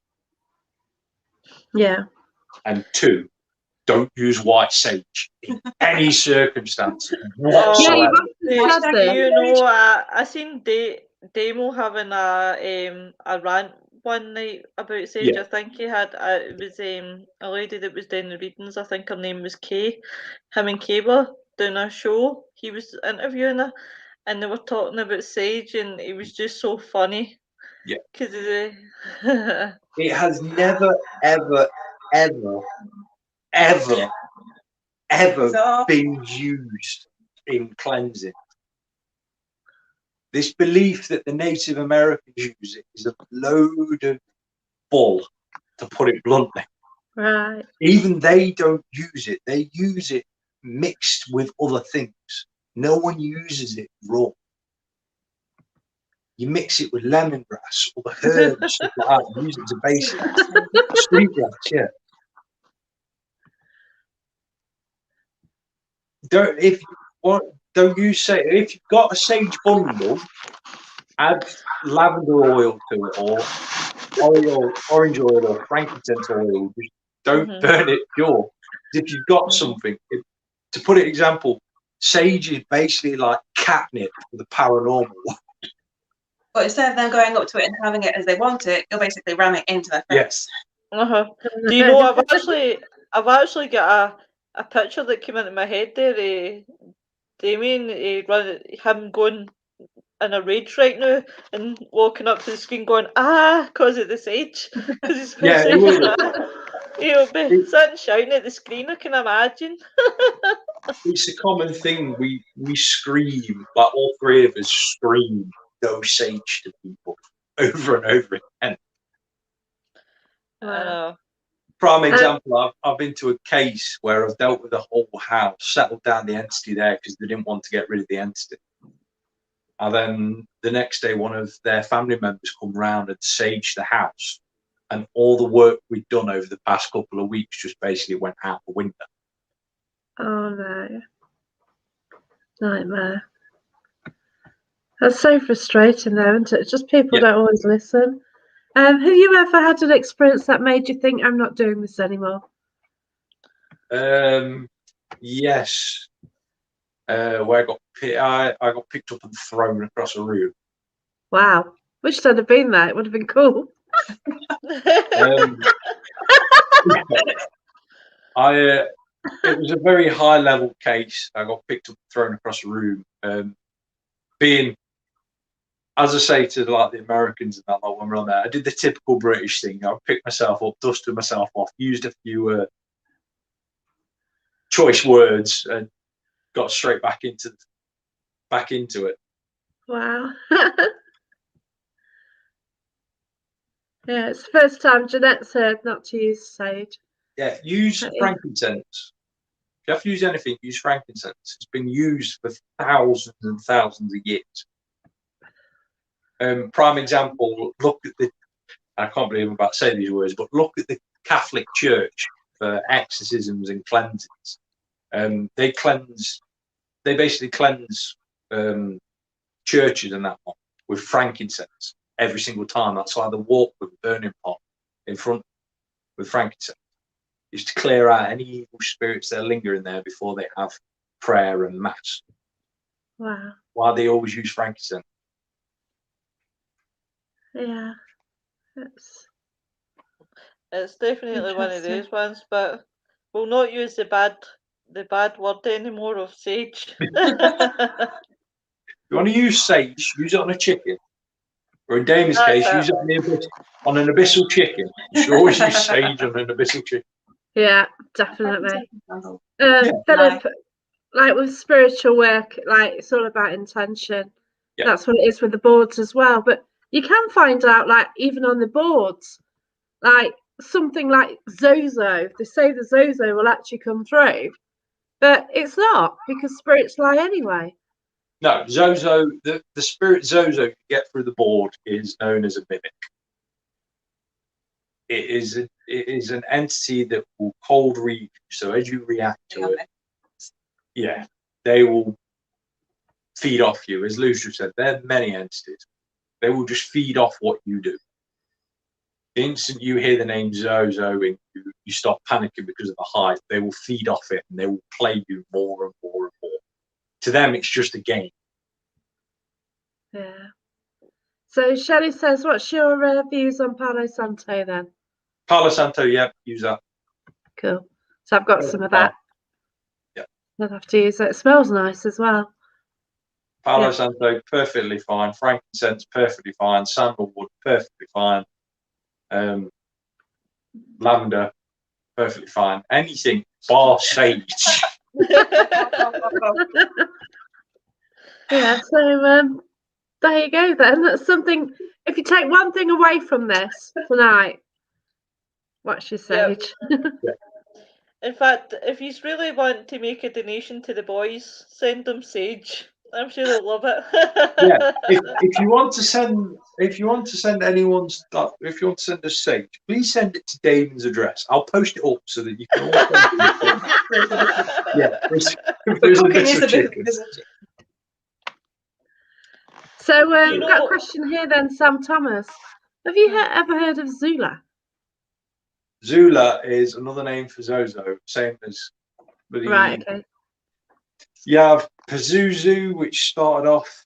Yeah. And 2, don't use white sage in any circumstance Yeah, whatsoever. you've often said You this. know, I seen Damo having a rant one night about Sage. Yeah. I think he had it was a lady that was doing the readings. I think her name was Kay. Him and Kay were doing a show. He was interviewing her, and they were talking about Sage, and it was just so funny. Yeah. Because It has never, ever, ever, ever, ever been used in cleansing. This belief that the Native Americans use it is a load of bull, to put it bluntly. Right. Even they don't use it. They use it mixed with other things. No one uses it raw. You mix it with lemongrass or the herbs, stuff like that. You use it as a basic. Sweetgrass, yeah. Don't use sage. If you've got a sage bundle, add lavender oil to it, or orange oil, or frankincense oil. Just don't burn it pure. If you've got something, to put it example, sage is basically like catnip for the paranormal. But instead of them going up to it and having it as they want it, you'll basically ram it into their face. Yes. Do you know I've actually got a picture that came into my head there. Damien, him going in a rage right now and walking up to the screen going, because of the sage. Yeah, it would. He'll be sitting shouting at the screen, I can imagine. It's a common thing. We scream, like all three of us scream, no sage to people over and over again. I know. Prime example, I've been to a case where I've dealt with a whole house, settled down the entity there because they didn't want to get rid of the entity. And then the next day, one of their family members come round and saged the house. And all the work we'd done over the past couple of weeks just basically went out the window. Oh no. Nightmare. That's so frustrating though, isn't it? It's just people don't always listen. Have you ever had an experience that made you think, I'm not doing this anymore? Yes. Where I got picked up and thrown across a room. Wow. Wish I'd have been there. It would have been cool. It was a very high level case. I got picked up and thrown across a room. Being, as I say to like the Americans and that, like when we're on there, I did the typical British thing. I picked myself up, dusted myself off, used a few choice words, and got straight back into it. Wow. Yeah, it's the first time Jeanette's heard not to use sage. Yeah, use frankincense. If you have to use anything, use frankincense. It's been used for thousands and thousands of years. Prime example, look at I can't believe I'm about to say these words, but look at the Catholic Church for exorcisms and cleansings. They basically cleanse churches and that one with frankincense every single time. That's why they walk with a burning pot in front with frankincense. Is to clear out any evil spirits that are lingering there before they have prayer and mass. Wow. Why they always use frankincense. Yeah. It's definitely one of those ones, but we'll not use the bad word anymore of sage. If you want to use sage, use it on a chicken. Or in Damon's case, use it on an abyssal chicken. You should always use sage on an abyssal chicken. Yeah, definitely. Philip, like with spiritual work, like it's all about intention. Yeah. That's what it is with the boards as well. But you can find out, like even on the boards, like something like Zozo. They say the Zozo will actually come through, but it's not because spirits lie anyway. No, Zozo, the spirit Zozo you get through the board is known as a mimic. It is an entity that will cold read you. So as you react to it, yeah, they will feed off you. As Lucia said, there are many entities. They will just feed off what you do. The instant you hear the name Zozo and you start panicking because of the hype, they will feed off it and they will play you more and more and more. To them, it's just a game. Yeah. So Shelley says, what's your views on Palo Santo then? Palo Santo, yeah, use that. Cool. So I've got some of that. Yeah. I'll have to use it. It smells nice as well. Palo Yeah. Santo, perfectly fine. Frankincense, perfectly fine. Sandalwood, perfectly fine. Lavender, perfectly fine. Anything bar sage. Yeah, so there you go then. That's something. If you take one thing away from this tonight, what's your sage? In fact, if you really want to make a donation to the boys, send them sage. I'm sure they'll love it. Yeah. If you want to send anyone's if you want to send us sage, please send it to Damon's address. I'll post it up so that you can all send it. Yeah. There's a bit of chicken. So You we've got a know- question here then, Sam Thomas. Have you ever heard of Zula? Zula is another name for Zozo, same as Right, okay. You have Pazuzu, which started off,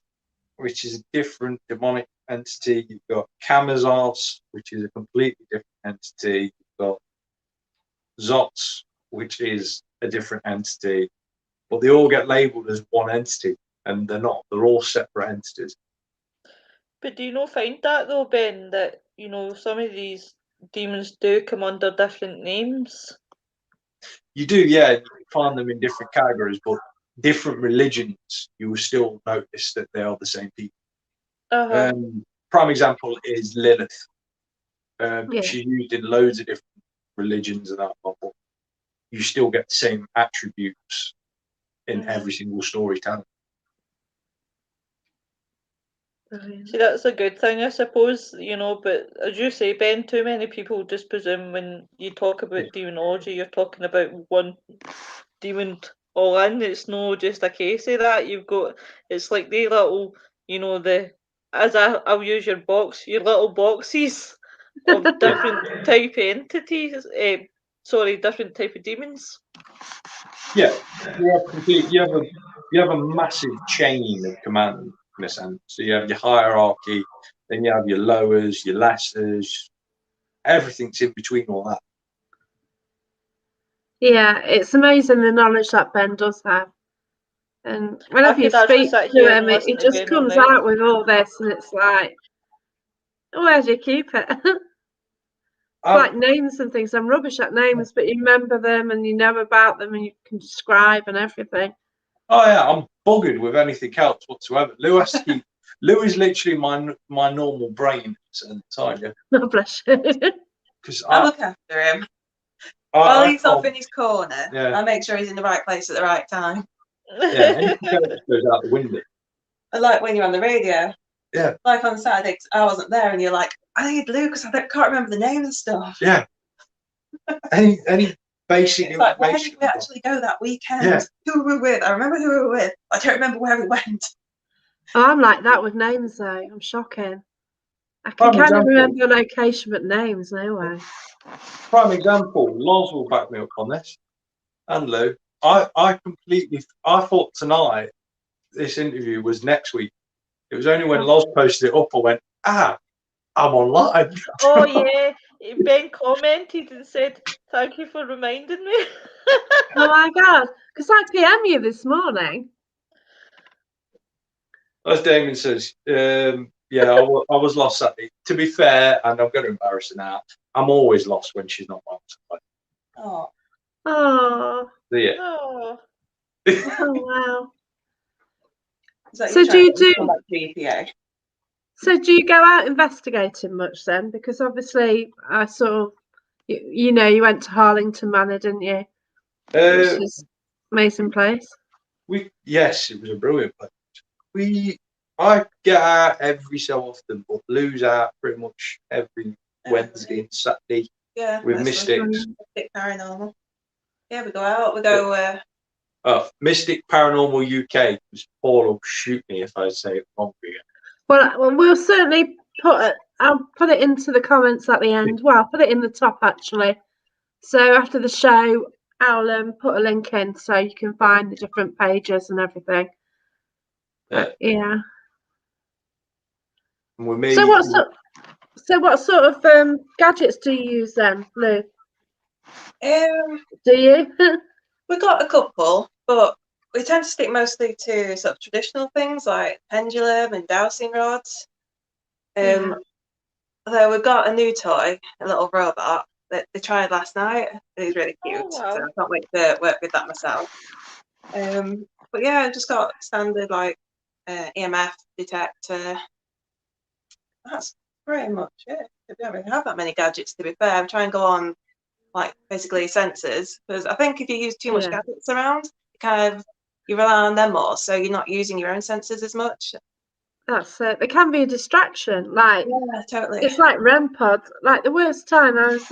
which is a different demonic entity. You've got Kamazos, which is a completely different entity. You've got Zots, which is a different entity. But they all get labelled as one entity, and they're not. They're all separate entities. But do you not find that though, Ben, that some of these demons do come under different names? You do, yeah. You can find them in different categories, but different religions, you will still notice that they are the same people. Prime example is Lilith. She's used in loads of different religions and that, but you still get the same attributes in every single storytelling. See, that's a good thing, I suppose, but as you say, Ben, too many people just presume when you talk about demonology, you're talking about one demon all in. It's no just a case of that. It's like the little, I'll use your little boxes of different type of entities, different type of demons. Yeah, you have a massive chain of command in a sense. So you have your hierarchy, then you have your lowers, your lessers, everything's in between all that. Yeah, it's amazing the knowledge that Ben does have. And whenever you speak to him, it just comes out with all this, and it's like, where do you keep it? It's like names and things. I'm rubbish at names, but you remember them and you know about them and you can describe and everything. Oh yeah, I'm buggered with anything else whatsoever. Lou is literally my normal brain at the time. Yeah. Oh, bless you. Because I look after him. While he's off in his corner, I make sure he's in the right place at the right time. Yeah, anything else goes out the window. I like when you're on the radio. Yeah. Like on Saturday, I wasn't there, and you're like, I need Lou because I can't remember the name of stuff. Yeah. Any basic it's like, where did we actually go that weekend? Yeah. Who were we with? I remember who we were with. I don't remember where we went. Oh, I'm like that with names though. I'm shocking. I can kind of remember the location, but names, no way. Prime example, Loz will back me up on this. And Lou, I thought tonight this interview was next week. It was only when Loz posted it up I went, I'm online. Oh yeah, Ben commented and said, "Thank you for reminding me." Oh my god, because I PM you this morning. As Damon says, I was lost Saturday. To be fair, and I'm going to embarrass her now, I'm always lost when she's not on. Oh. Oh. Yeah. Oh. Oh wow. So do you do GPA? So do you go out investigating much then? Because obviously I saw, you went to Harlington Manor, didn't you? Which is amazing place. Yes, it was a brilliant place. I get out every so often, but lose out pretty much every Wednesday and Saturday. Yeah, with Mystics. Mystic Paranormal. Yeah, we go out. We go. Mystic Paranormal UK. Paul will shoot me if I say it wrong again. Well, we'll certainly I'll put it into the comments at the end. Well, I'll put it in the top actually. So after the show, I'll put a link in so you can find the different pages and everything. Yeah. And we may So what sort of gadgets do you use then, Lou? Do you? We got a couple, but we tend to stick mostly to sort of traditional things like pendulum and dowsing rods. Yeah. Although we've got a new toy, a little robot that they tried last night. It was really Oh, cute, wow. so I can't wait to work with that myself. But yeah, I've just got standard like EMF detector. That's pretty much it. I don't really have that many gadgets, to be fair. I'm trying to go on like basically sensors, because I think if you use too much Yeah. gadgets around, you rely on them more, so you're not using your own sensors as much. That's it. They can be a distraction. Like Yeah, totally. it's like REM pods. Like the worst time I was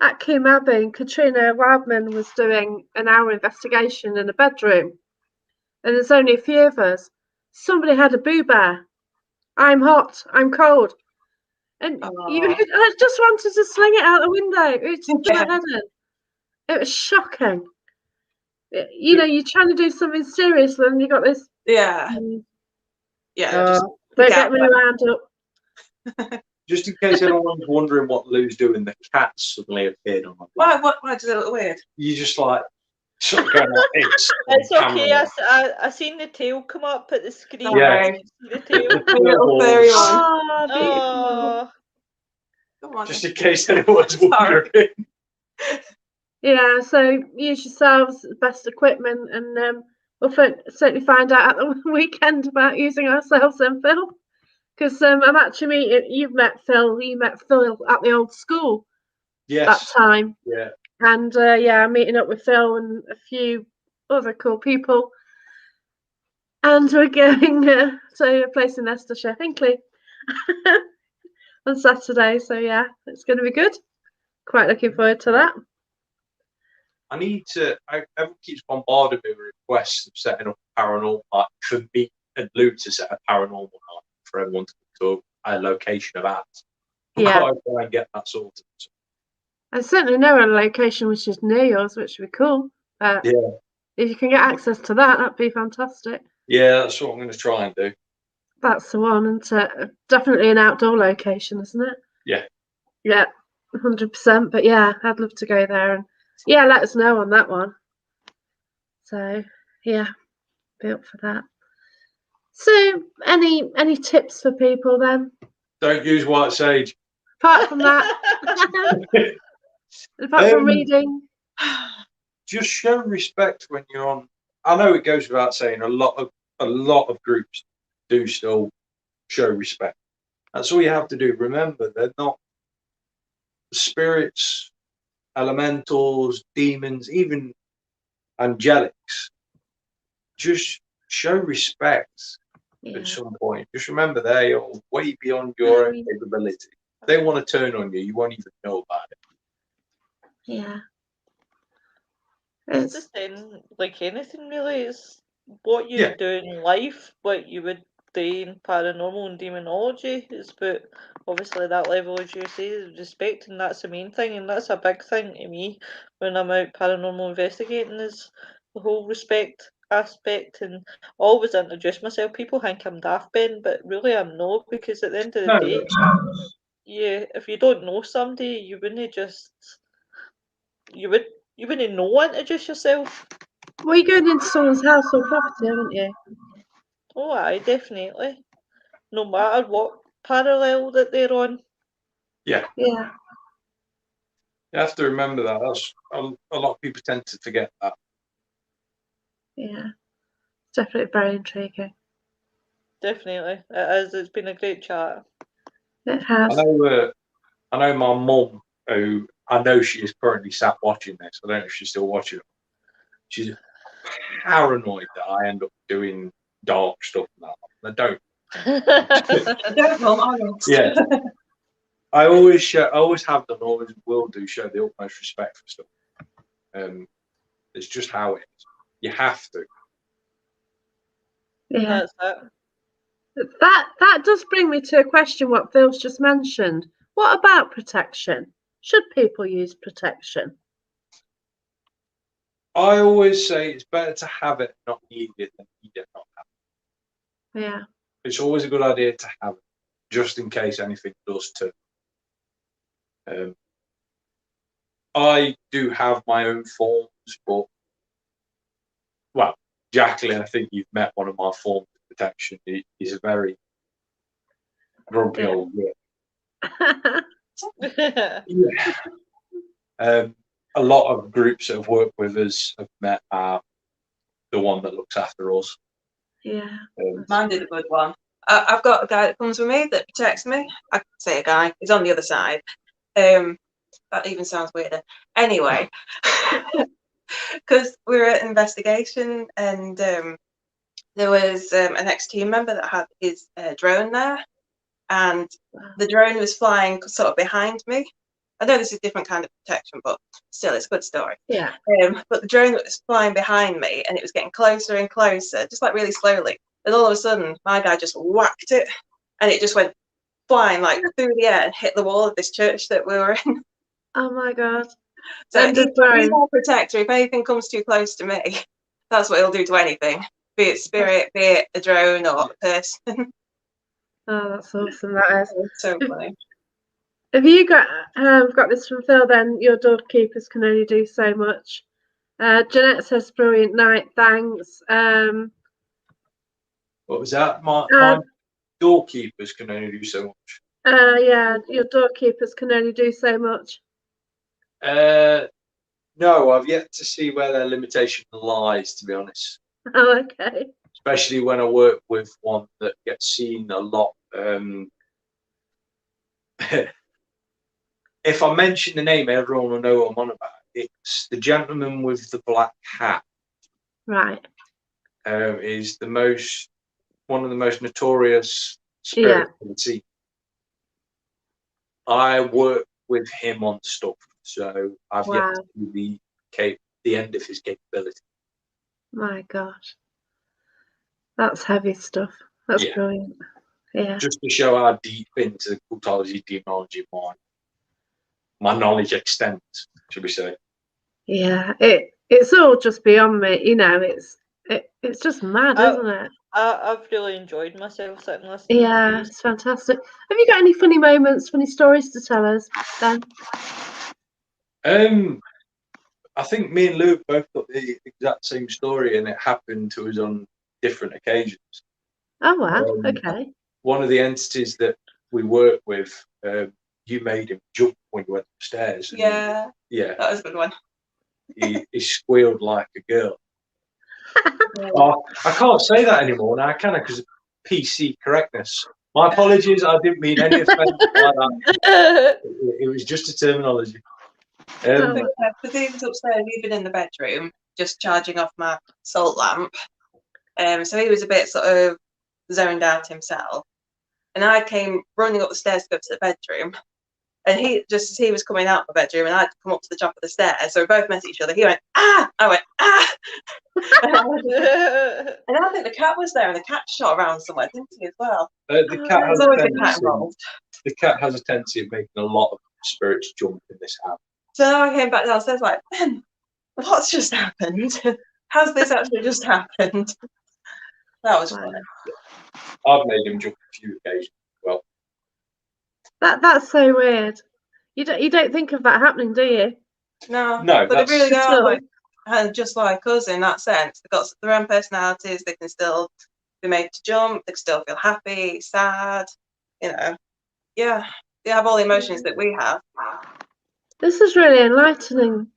at Coombe Abbey and Katrina Wildman was doing an hour investigation in a bedroom, and there's only a few of us. Somebody had a boo bear. I'm hot. I'm cold. And I just wanted to sling it out the window. It just done my head in. It was shocking. You know, you're trying to do something serious, and you got this. Yeah. Just Don't get me wound up. Just in case anyone's wondering what Lou's doing, the cat suddenly appeared on my Why does it look weird? You just like sort of going like this. It's okay. I seen the tail come up at the screen. Yeah. I didn't see the tail. Little furry one. Oh, beautiful. Oh, Come on. Just in case anyone's wondering. Yeah, so use yourselves best equipment, and we'll certainly find out at the weekend about using ourselves and Phil. Because I'm actually meeting. You met Phil at the old school Yes. that time. Yeah. And yeah, I'm meeting up with Phil and a few other cool people. And we're going to a place in Leicestershire, Hinkley, on Saturday. So yeah, it's going to be good. Quite looking forward to that. Everyone keeps bombarding me with requests of setting up a paranormal night for me and Lou to set a paranormal night for everyone to go to a location of ours. Yeah. I've got to try and get that sorted. I certainly know a location which is near yours, which would be cool. Yeah. If you can get access to that, that'd be fantastic. Yeah, that's what I'm going to try and do. That's the one, and definitely an outdoor location, isn't it? Yeah. Yeah, 100%. But yeah, I'd love to go there, and yeah, let us know on that one. So yeah, be up for that. So any tips for people then? Don't use white sage. Apart from that, apart from reading. Just show respect when you're on. I know it goes without saying, a lot of groups do still show respect. That's all you have to do. Remember, they're not spirits, elementals, demons, even angelics. Just show respect at some point. Just remember, they are way beyond your own capability. If they want to turn on you, you won't even know about it. Yeah. it's the same like anything really. It's what you do in life, what you would do in paranormal and demonology. It's about obviously that level, as you say, respect, and that's the main thing, and that's a big thing to me when I'm out paranormal investigating, is the whole respect aspect. And I always introduce myself. People think I'm daft, Ben, but really I'm not, because at the end of the day, if you don't know somebody, you wouldn't know introduce yourself. Well, you're going into someone's house or property, haven't you? Oh, aye, definitely. No matter what parallel that they're on. Yeah. Yeah. You have to remember that. That's a lot of people tend to forget that. Yeah. Definitely very intriguing. Definitely. It is. It's been a great chat. It has. I know my mum, who I know she is currently sat watching this. I don't know if she's still watching it. She's paranoid that I end up doing dark stuff now. I don't. Yeah. I always have done, always will do, show the utmost respect for stuff. It's just how it is. You have to. Yeah. That's it. That does bring me to a question what Phil's just mentioned. What about protection? Should people use protection? I always say it's better to have it, not need it, than need it, not have it. Yeah. it's always a good idea to have it, just in case anything does turn. I do have my own forms, but well, Jacqueline, I think you've met one of my forms of protection. He's a very grumpy old git. Yeah. A lot of groups that have worked with us have met the one that looks after us. Yeah. Mine did a good one. I've got a guy that comes with me that protects me. I could say a guy. He's on the other side. That even sounds weirder. Anyway, because we were at investigation and there was an ex-team member that had his drone there, and the drone was flying sort of behind me. I know this is a different kind of protection, but still, it's a good story. Yeah. But the drone was flying behind me, and it was getting closer and closer, just like really slowly. And all of a sudden, my guy just whacked it, and it just went flying like through the air and hit the wall of this church that we were in. Oh my God. So And he's the drone. our protector. If anything comes too close to me, that's what he'll do to anything, be it spirit, be it a drone or a person. Oh, that's awesome. That is. It's so funny. Have you got this from Phil? Then your doorkeepers can only do so much. Jeanette says, "Brilliant night, thanks." What was that? My doorkeepers can only do so much. Yeah, your doorkeepers can only do so much. No, I've yet to see where their limitation lies, to be honest. Oh, okay. Especially when I work with one that gets seen a lot. If I mention the name, everyone will know what I'm on about. It's the gentleman with the black hat. Right. Is one of the most notorious spirits in the sea. I work with him on stuff, so I've yet to see the end of his capability. My gosh, that's heavy stuff. That's brilliant. Yeah. Just to show how deep into the cultology, demonology my knowledge extends, should we say? Yeah, it's all just beyond me. You know, it's just mad, isn't it? I've really enjoyed myself sitting listening. Yeah, it's fantastic. Have you got any funny moments, funny stories to tell us, Dan? I think me and Luke both got the exact same story, and it happened to us on different occasions. Oh wow! Okay. One of the entities that we work with, you made him jump when you went upstairs. Yeah, that was a good one. He squealed like a girl. Oh, I can't say that anymore now, can I? Because of PC correctness. My apologies. I didn't mean any offence like that. It was just a terminology. Because he was upstairs, even in the bedroom, just charging off my salt lamp. So he was a bit sort of zoned out himself. And I came running up the stairs to go to the bedroom. And he, just as he was coming out of the bedroom, and I'd come up to the top of the stairs, so we both met each other. He went, ah! I went, ah! And I think the cat was there, and the cat shot around somewhere, didn't he, as well? The cat has always a cat involved. The cat has a tendency of making a lot of spirits jump in this house. So now I came back downstairs like, Ben, what's just happened? Has this actually just happened? That was funny. I've made him jump a few occasions as well. That's so weird. You don't think of that happening, do you? No, no, but they really are like, just like us in that sense. They've got their own personalities. They can still be made to jump. They can still feel happy, sad. You know, yeah, they have all the emotions that we have. This is really enlightening.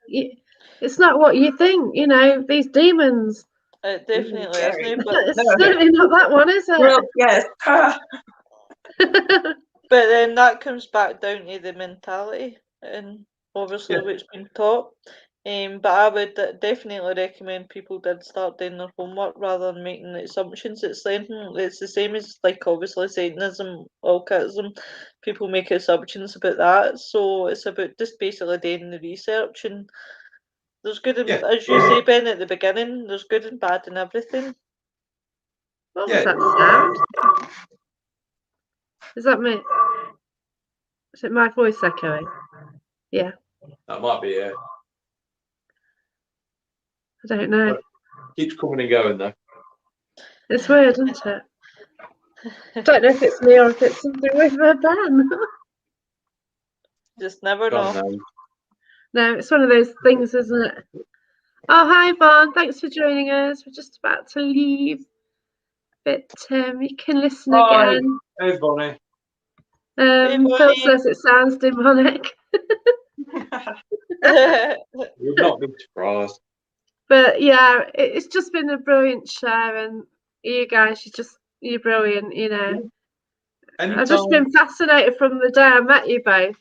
It's not what you think. You know, these demons. It definitely isn't. But it's certainly not that one, is it? Well, yes. But then that comes back down to the mentality and obviously what's been taught. But I would definitely recommend people did start doing their homework rather than making assumptions. It's the same as like obviously Satanism, occultism. People make assumptions about that, so it's about just basically doing the research. And there's good and as you say, Ben, at the beginning, there's good and bad in everything. What was that sound? Is that me? Is it my voice echoing? Yeah. That might be it. I don't know. Keeps coming and going though. It's weird, isn't it? Don't know if it's me or if it's something with Ben. Just never God know. knows. No, it's one of those things, isn't it? Oh, hi, Vaughn. Thanks for joining us. We're just about to leave. But you can listen Hi. again. Hey, Bonnie. Hey, Phil Bonnie. says it sounds demonic. Would not be surprised. But yeah, it's just been a brilliant share, and you guys, you're brilliant, you know. I've just Anytime. been fascinated from the day I met you both.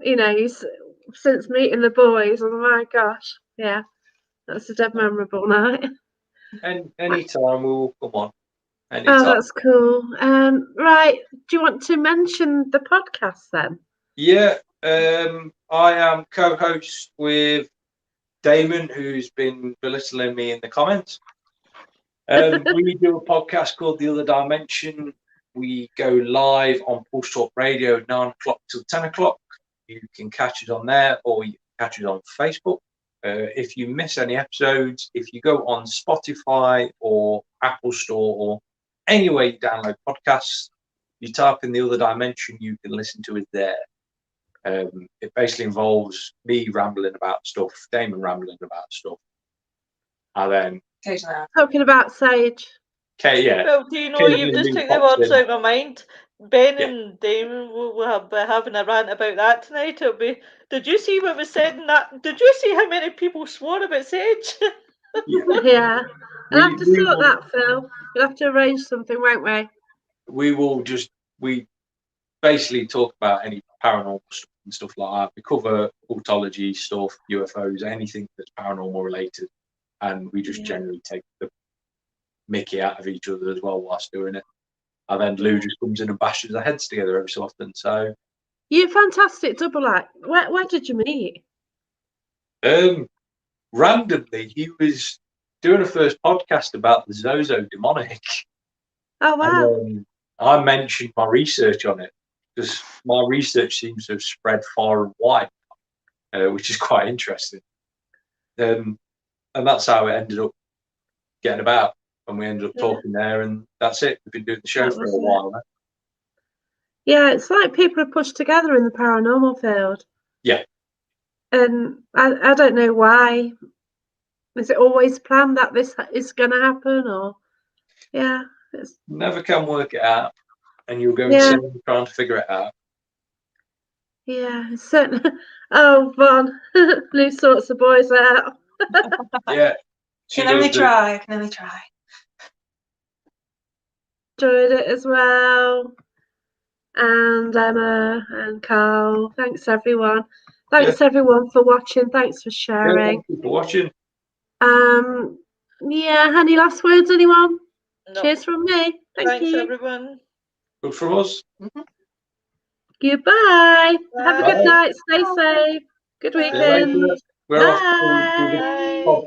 You know, since meeting the boys, oh my gosh, yeah, that's a dead memorable night. Anytime we'll come on. Oh, Anytime. that's cool. Right, do you want to mention the podcast then? Yeah, I am co-host with Damon, who's been belittling me in the comments. We do a podcast called The Other Dimension. We go live on Pulse Talk Radio 9 o'clock till 10 o'clock. You can catch it on there, or you can catch it on Facebook. If you miss any episodes, if you go on Spotify or Apple Store or anywhere you download podcasts, you type in The Other Dimension, you can listen to it there. It basically involves me rambling about stuff, Damon rambling about stuff, and then Occasionally. Talking about Sage. Kate, yeah, Well, do you know, you've occasionally just me took the pops words in. out of my mind. Ben Yeah. and Damon will have having a rant about that tonight. It'll be, did you see what was said in that? Did you see how many people swore about Sage? Yeah. Yeah, I'll have to We sort will, that, Phil. We'll have to arrange something, won't we? we basically talk about any paranormal stuff and stuff like that. We cover occultology stuff, UFOs, anything that's paranormal related, and we just Yeah. generally take the mickey out of each other as well whilst doing it. And then Lou just comes in and bashes our heads together every so often. So, You fantastic double act. Where did you meet? randomly, he was doing a first podcast about the Zozo demonic. Oh wow. And I mentioned my research on it because my research seems to have spread far and wide, which is quite interesting. And that's how it ended up getting about. And we ended up talking there, and that's it. We've been doing the show That for a was it. while now. Yeah, it's like people are pushed together in the paranormal field. Yeah. And I don't know why. Is it always planned that this is going to happen, or yeah, it's, Never can work it out, and you'll go Yeah. insane trying to figure it out. yeah, it's certain. Oh, Von, Lou sorts the boys out. Yeah. She Can only does do- try. Can only try. Enjoyed it as well. And Emma and Carl. Thanks everyone. Thanks everyone for watching. Thanks for Yeah, sharing. thank you for watching. Yeah, any last words, anyone? No. Cheers from me. Thank Thanks, you. everyone. Good for us. Goodbye. Have a good Bye. night. Stay safe. Good Bye. See you later. weekend. We're off to do the Bye. podcast.